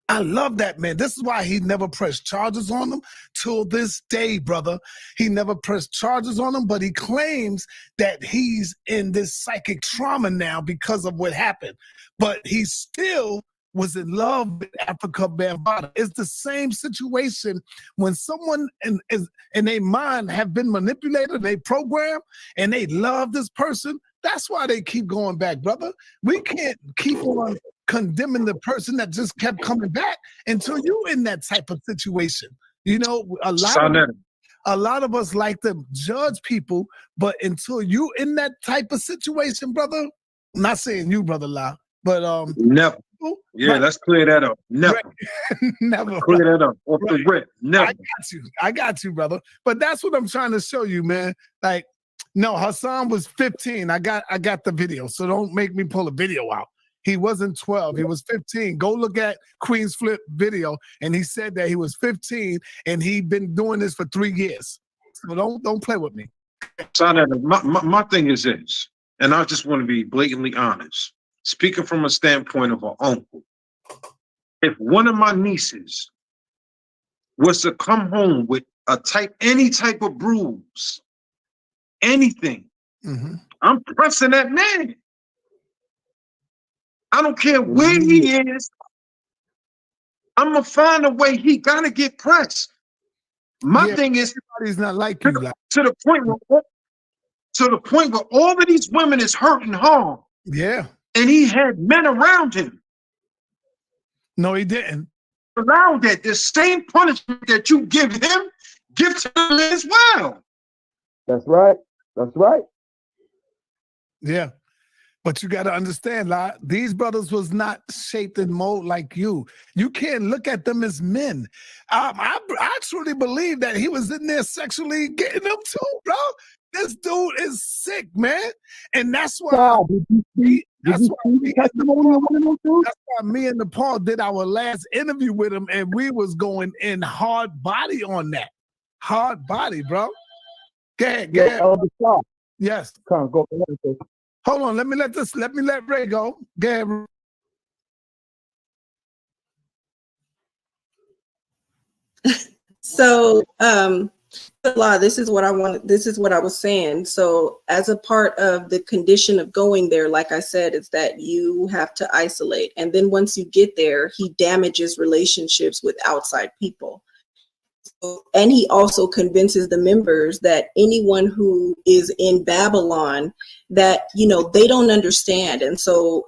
A: I love that man. This is why he never pressed charges on him till this day, brother. He never pressed charges on him, but he claims that he's in this psychic trauma now because of what happened. But he still was in love with Africa Bambaataa. It's the same situation when someone in their mind have been manipulated, they program, and they love this person. That's why they keep going back, brother. We can't keep on condemning the person that just kept coming back until you're in that type of situation. You know, a lot of us like to judge people, but until you in that type of situation, brother, I'm not saying you, brother La, but
P: never. Yeah, let's clear that up. Never.
A: Never.
P: Clear that up off the rip. Never.
A: I got you, brother. But that's what I'm trying to show you, man. Like, no, Hassan was 15. I got the video, so don't make me pull a video out. He wasn't 12. He was 15. Go look at Queen's Flip video, and he said that he was 15, and he'd been doing this for 3 years. So don't play with me.
P: My thing is this, and I just want to be blatantly honest. Speaking from a standpoint of an uncle, if one of my nieces was to come home with any type of bruise, anything, I'm pressing that man. I don't care where he is. I'm gonna find a way. He gotta get pressed. My thing is,
A: everybody's not like you.
P: To the point where all of these women is hurt and harmed.
A: Yeah.
P: And he had men around him.
A: No, he didn't.
P: Allow that the same punishment that you give him, give to him as well.
O: That's right. That's right.
A: Yeah. But you got to understand, like, these brothers was not shaped and molded like you. You can't look at them as men. I truly believe that he was in there sexually getting them too, bro. This dude is sick, man. And that's why me and Nepal did our last interview with him, and we was going in hard body on that. Hard body, bro. Go ahead. Yes.
O: Go ahead.
A: Hold on, let me let Ray go. Go ahead.
B: So, this is what I wanted. This is what I was saying. So, as a part of the condition of going there, like I said, is that you have to isolate. And then once you get there, he damages relationships with outside people. And he also convinces the members that anyone who is in Babylon, that, you know, they don't understand. And so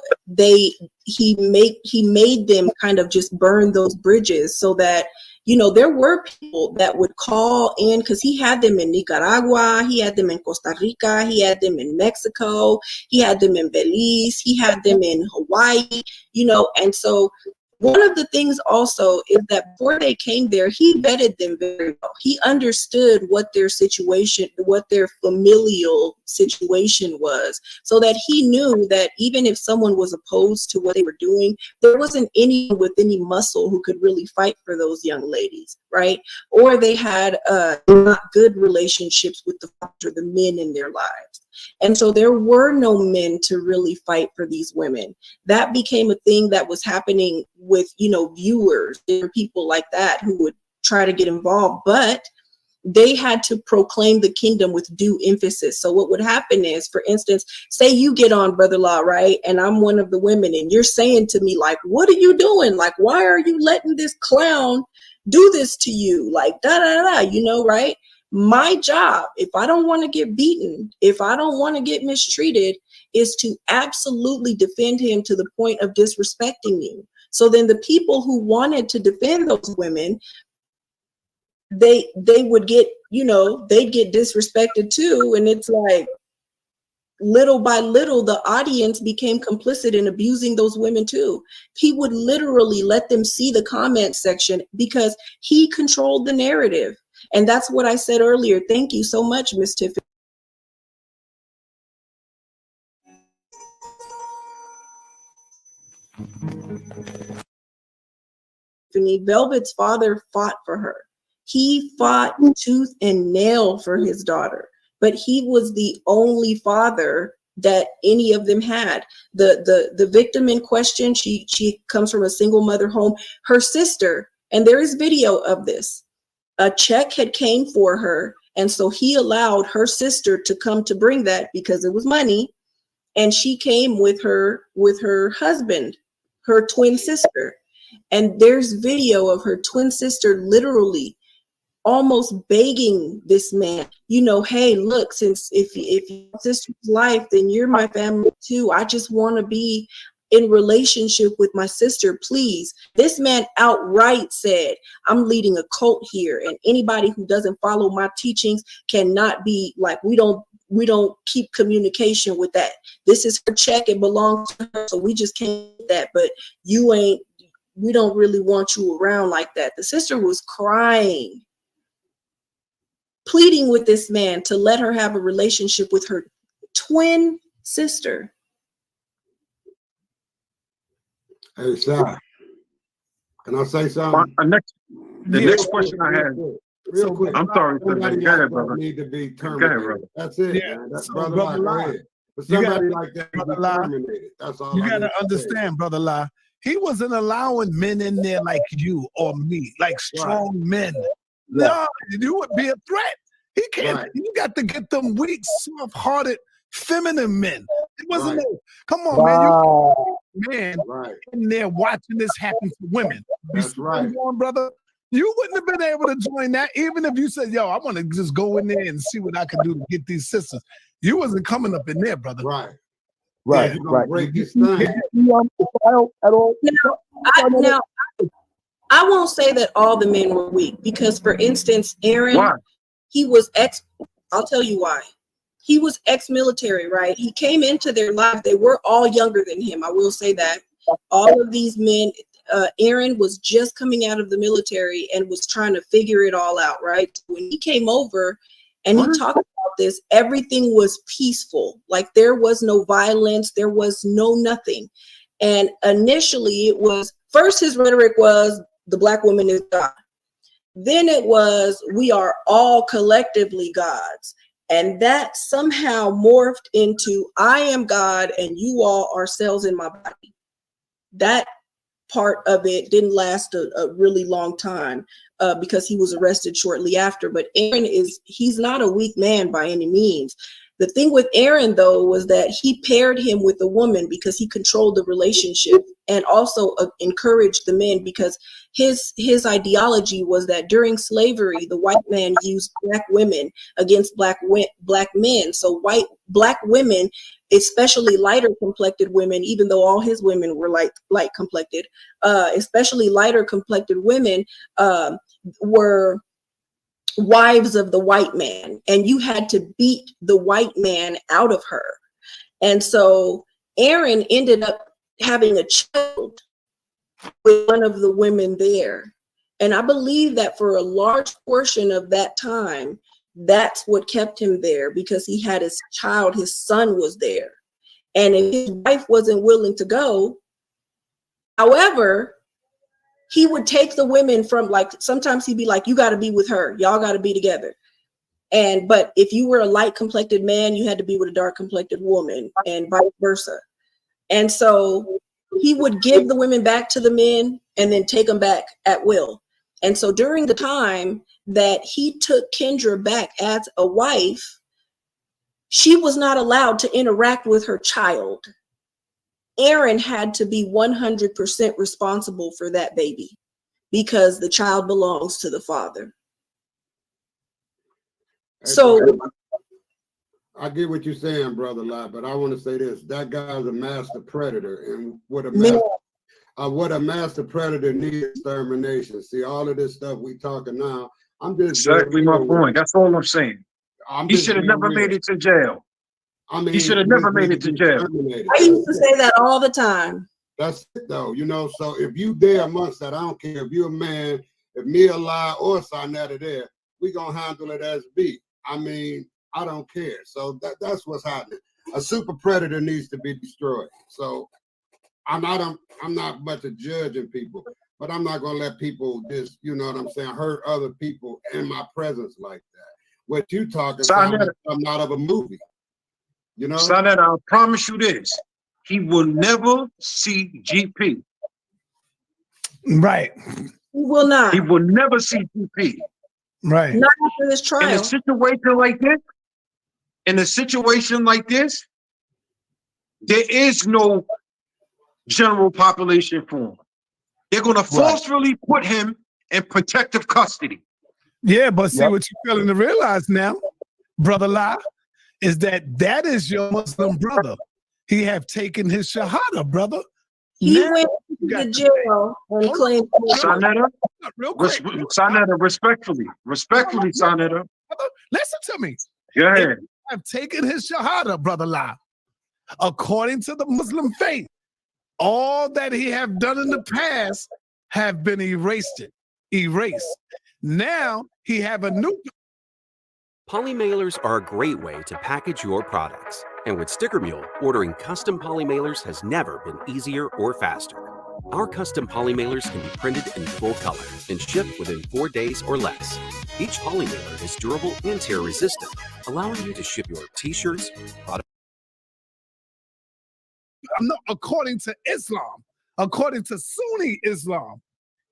B: he made them kind of just burn those bridges so that, you know, there were people that would call in, because he had them in Nicaragua, he had them in Costa Rica, he had them in Mexico, he had them in Belize, he had them in Hawaii, you know, and so One of the things also is that before they came there, he vetted them very well. He understood what their situation, what their familial situation was, so that he knew that even if someone was opposed to what they were doing, there wasn't anyone with any muscle who could really fight for those young ladies, right? Or they had not good relationships with the men in their lives. And so there were no men to really fight for these women. That became a thing that was happening with, you know, viewers and people like that who would try to get involved, but they had to proclaim the kingdom with due emphasis. So what would happen is, for instance, say you get on Brother Law, right? And I'm one of the women and you're saying to me, like, what are you doing? Like, why are you letting this clown do this to you? Like, da, da, da, you know, right? My job, if I don't want to get beaten, if I don't want to get mistreated, is to absolutely defend him to the point of disrespecting you. So then the people who wanted to defend those women, they would get, you know, they'd get disrespected too. And it's like, little by little, the audience became complicit in abusing those women too. He would literally let them see the comment section because he controlled the narrative. And that's what I said earlier. Thank you so much, Miss Tiffany. Velvet's father fought for her. He fought tooth and nail for his daughter, but he was the only father that any of them had. The victim in question, she comes from a single mother home. Her sister, and there is video of this, a check had came for her, and so he allowed her sister to come to bring that because it was money, and she came with her husband, her twin sister. And there's video of her twin sister literally almost begging this man, you know, hey, look, since if your sister's life, then you're my family too. I just want to be in relationship with my sister, please. This man outright said, I'm leading a cult here, and anybody who doesn't follow my teachings cannot be, like, we don't keep communication with that. This is her check, it belongs to her, so we just can't do that, but we don't really want you around like that. The sister was crying, pleading with this man to let her have a relationship with her twin sister.
Q: Hey, Shy, can I say something?
P: The next question I had.
Q: Real quick.
P: I'm sorry. Go ahead, brother.
Q: Need to be
P: Go ahead,
Q: terminated.
P: brother.
Q: That's it,
A: Yeah.
Q: man. That's
A: So,
Q: brother
A: Brother
Q: Lie,
A: Lie,
Q: go ahead. But
A: you
Q: somebody
A: gotta-
Q: like that
A: Brother
Q: needs to be
A: Lie,
Q: terminated. That's all
A: you
Q: I
A: gotta
Q: need to say.
A: understand, Brother Lie. He wasn't allowing men in there like you or me, like strong men. No, you would be a threat. He can't. You got to get them weak, soft-hearted, feminine men. It wasn't. No, come on, man. You in there watching this happen to women.
Q: That's right,
A: brother. You wouldn't have been able to join that, even if you said, "Yo, I want to just go in there and see what I can do to get these sisters." You wasn't coming up in there, brother.
Q: Right.
O: Right,
Q: Yeah, you're gonna
O: right.
Q: break this thing.
O: At all?
B: Now, I won't say that all the men were weak, because, for instance, Aaron, he was I'll tell you why. He was ex-military, right? He came into their life. They were all younger than him. I will say that. All of these men, Aaron was just coming out of the military and was trying to figure it all out, right? When he came over and he talked about this, everything was peaceful. Like, there was no violence. There was no nothing. And initially it was, first his rhetoric was, the Black woman is God. Then it was, we are all collectively gods. And that somehow morphed into, I am God and you all are cells in my body. That part of it didn't last a really long time because he was arrested shortly after. But Aaron he's not a weak man by any means. The thing with Aaron, though, was that he paired him with a woman because he controlled the relationship, and also encouraged the men, because his ideology was that during slavery, the white man used Black women against Black men. So Black women, especially lighter complected women, even though all his women were light complected, especially lighter complected women were wives of the white man, and you had to beat the white man out of her. And so Aaron ended up having a child with one of the women there. And I believe that for a large portion of that time, that's what kept him there, because he had his child, his son was there. And if his wife wasn't willing to go, however, he would take the women from, like, sometimes he'd be like, you got to be with her. Y'all got to be together. But if you were a light complected man, you had to be with a dark complected woman, and vice versa. And so he would give the women back to the men and then take them back at will. And so during the time that he took Kendra back as a wife, she was not allowed to interact with her child. Aaron had to be 100% responsible for that baby, because the child belongs to the father. So
Q: I get what you're saying, Brother Lot, but I want to say this: that guy's a master predator, and what a master predator needs extermination. See, all of this stuff we talking now, I'm just
P: exactly my point. That's all I'm saying. He should have never made it to jail.
Q: I mean,
P: he should have never made it to jail.
B: I used to say that all the time.
Q: That's it, though. You know, so if you there amongst that, I don't care if you're a man, if me, Eli, or Sonetta there, we gonna handle it as be. I mean, I don't care. So that's what's happening. A super predator needs to be destroyed. So I'm not much of judging people, but I'm not gonna let people just, you know what I'm saying, hurt other people in my presence like that. What you talking about, I'm not of a movie. You know?
P: Sonetta, I promise you this. He will never see GP.
A: Right.
B: He will not.
P: He will never see GP.
A: Right.
B: Not after this trial.
P: In a situation like this, there is no general population for him. They're going to forcefully put him in protective custody.
A: Yeah, but see what you're failing to realize now, Brother La, is that is your Muslim brother. He have taken his shahada, brother.
B: He went to jail and claimed.
P: Sonetta, Sonetta, respectfully, Sonetta.
A: Listen to me.
P: Go ahead.
A: He have taken his shahada, Brother La. According to the Muslim faith, all that he have done in the past have been erased. Now he have a new.
G: Poly mailers are a great way to package your products. And with Sticker Mule, ordering custom poly mailers has never been easier or faster. Our custom poly mailers can be printed in full color and shipped within 4 days or less. Each poly mailer is durable and tear resistant, allowing you to ship your t-shirts, products.
A: According to Islam, according to Sunni Islam,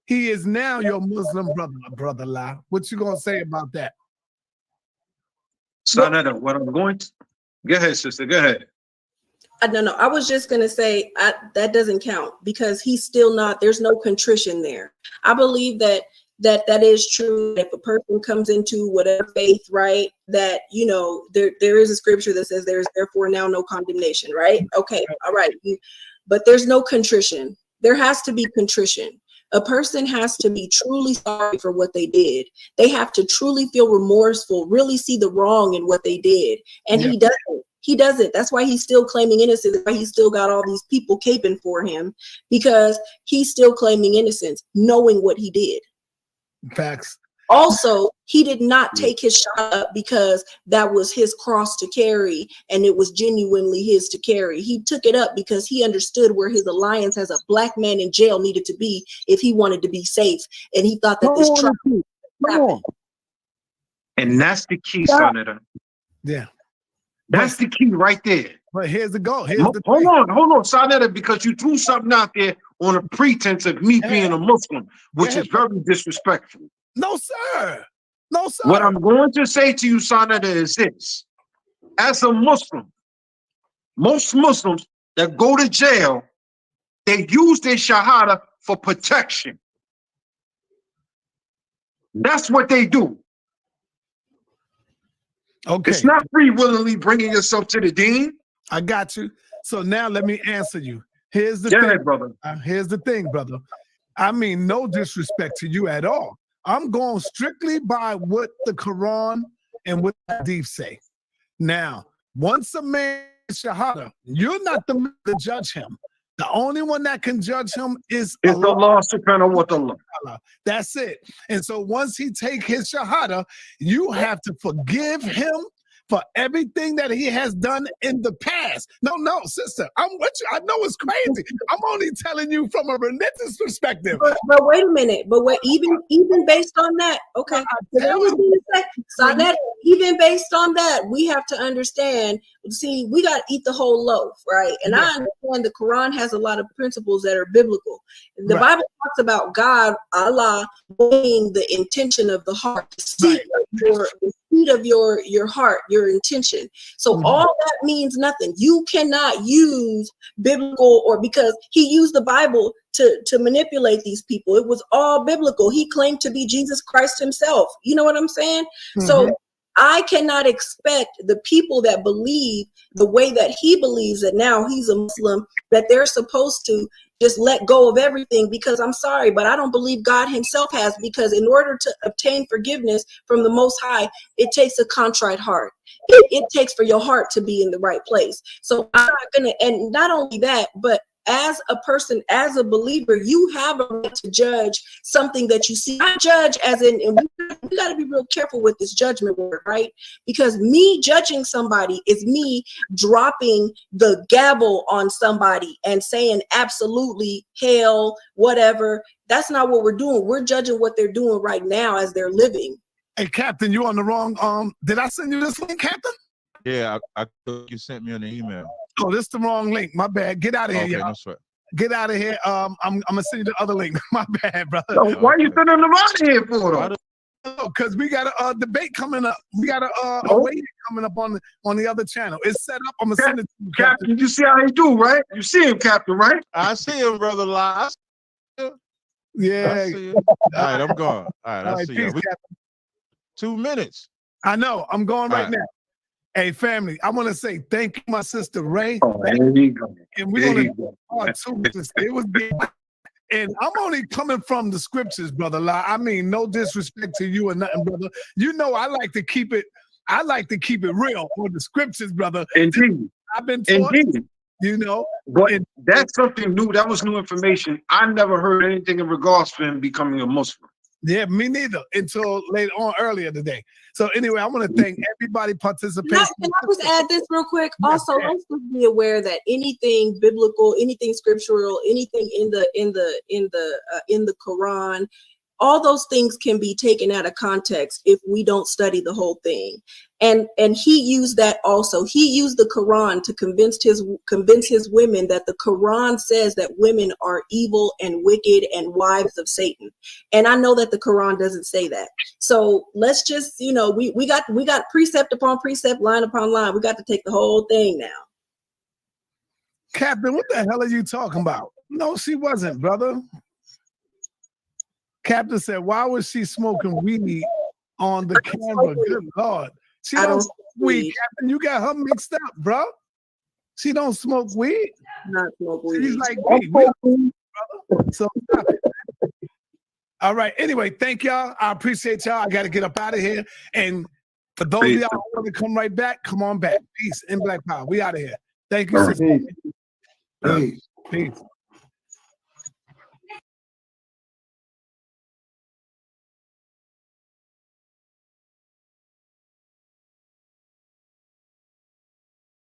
A: he is now your Muslim brother, Brother La. What you gonna say about that?
P: Sonetta, what I'm going to go ahead, sister. Go ahead.
B: No. I was just gonna say that doesn't count, because he's still not. There's no contrition there. I believe that is true. If a person comes into whatever faith, right, that, you know, there is a scripture that says there's therefore now no condemnation, right? Okay, all right. But there's no contrition. There has to be contrition. A person has to be truly sorry for what they did. They have to truly feel remorseful, really see the wrong in what they did. And he doesn't. He doesn't. That's why he's still claiming innocence. That's why he's still got all these people caping for him, because he's still claiming innocence, knowing what he did.
A: Facts.
B: Also, he did not take his shot up because that was his cross to carry and it was genuinely his to carry. He took it up because he understood where his alliance as a black man in jail needed to be if he wanted to be safe. And he thought that this trial happened.
P: And that's the key, Sonetta.
A: Yeah.
P: That's the key right there.
A: But here's the goal.
P: Hold on, Sonetta, because you threw something out there on a pretense of me being a Muslim, which is very disrespectful.
A: No, sir. No, sir.
P: What I'm going to say to you, Sonetta, is this. As a Muslim, most Muslims that go to jail, they use their shahada for protection. That's what they do.
A: Okay.
P: It's not free willingly bringing yourself to the deen.
A: I got you. So now let me answer you. Here's the
P: thing, brother.
A: Here's the thing, brother. I mean, no disrespect to you at all. I'm going strictly by what the Quran and what the Hadith say. Now, once a man is shahada, you're not the man to judge him. The only one that can judge him is
P: It's Allah subhanahu wa ta'ala.
A: That's it. And so once he take his shahada, you have to forgive him for everything that he has done in the past. No, sister, I'm with you. I know it's crazy. I'm only telling you from a religious perspective.
B: But wait a minute. But even based on that, okay. So that even based on that, we have to understand. See, we got to eat the whole loaf, right? And I understand the Quran has a lot of principles that are biblical. The Bible talks about God, Allah, weighing the intention of the heart, the seed of your heart, your intention. So all that means nothing. You cannot use biblical, or because he used the Bible to manipulate these people. It was all biblical. He claimed to be Jesus Christ himself. You know what I'm saying? So I cannot expect the people that believe the way that he believes, that now he's a Muslim, that they're supposed to just let go of everything, because I'm sorry, but I don't believe God himself has, because in order to obtain forgiveness from the Most High, it takes a contrite heart. It takes for your heart to be in the right place. So I'm not going to, and not only that, but as a person, as a believer, you have a right to judge something that you see. I judge as in, and we got to be real careful with this judgment word, right? Because me judging somebody is me dropping the gavel on somebody and saying absolutely, hell, whatever. That's not what we're doing. We're judging what they're doing right now as they're living.
A: Hey, Captain, you on the wrong, did I send you this link, Captain?
R: Yeah, I you sent me an email.
A: Oh, this is the wrong link. My bad. Get out of here,
R: Okay,
A: y'all.
R: no sweat.
A: Get out of here. I'm gonna send you the other link. My bad, brother.
P: So why you sending them out of here for?
A: Because we got a debate coming up. We got a waiting coming up on the other channel. It's set up. I'm gonna send it to you,
P: Captain. You see how he do, right? You see him, Captain, right?
R: I see him, brother.
A: Yeah.
R: All right, I'm going. All right,
A: All
R: I
A: right,
R: see
A: peace,
R: you.
A: Captain.
R: 2 minutes.
A: I know. I'm going right
R: All right.
A: now. Hey, family, I want to say thank you, my sister Ray.
P: There you go.
A: And we're going to do part two. It was big. And I'm only coming from the scriptures, brother. I mean, no disrespect to you or nothing, brother. You know, I like to keep it real on the scriptures, brother.
P: Indeed.
A: I've been taught,
P: Indeed.
A: You know.
P: But that's something new. That was new information. I never heard anything in regards to him becoming a Muslim.
A: Yeah, me neither, until later on earlier today. So anyway, I want to thank everybody participating.
B: Can I just add this real quick? Also, let's just be aware that anything biblical, anything scriptural, anything in the Quran, all those things can be taken out of context if we don't study the whole thing. And he used that also. He used the Quran to convince his women that the Quran says that women are evil and wicked and wives of Satan. And I know that the Quran doesn't say that. So let's just, we got precept upon precept, line upon line. We got to take the whole thing now.
A: Captain, what the hell are you talking about? No, she wasn't, brother. Captain said, why was she smoking weed on the camera? Good Lord. She don't smoke weed, Captain. You got her mixed up, bro. She don't smoke weed.
B: Not smoke weed.
A: She's like weed, brother. So stop it. All right. Anyway, thank y'all. I appreciate y'all. I got to get up out of here. And for those of y'all who want to come right back, come on back. Peace and Black Power. We out of here. Thank you, sister.
Q: Peace.
A: Peace.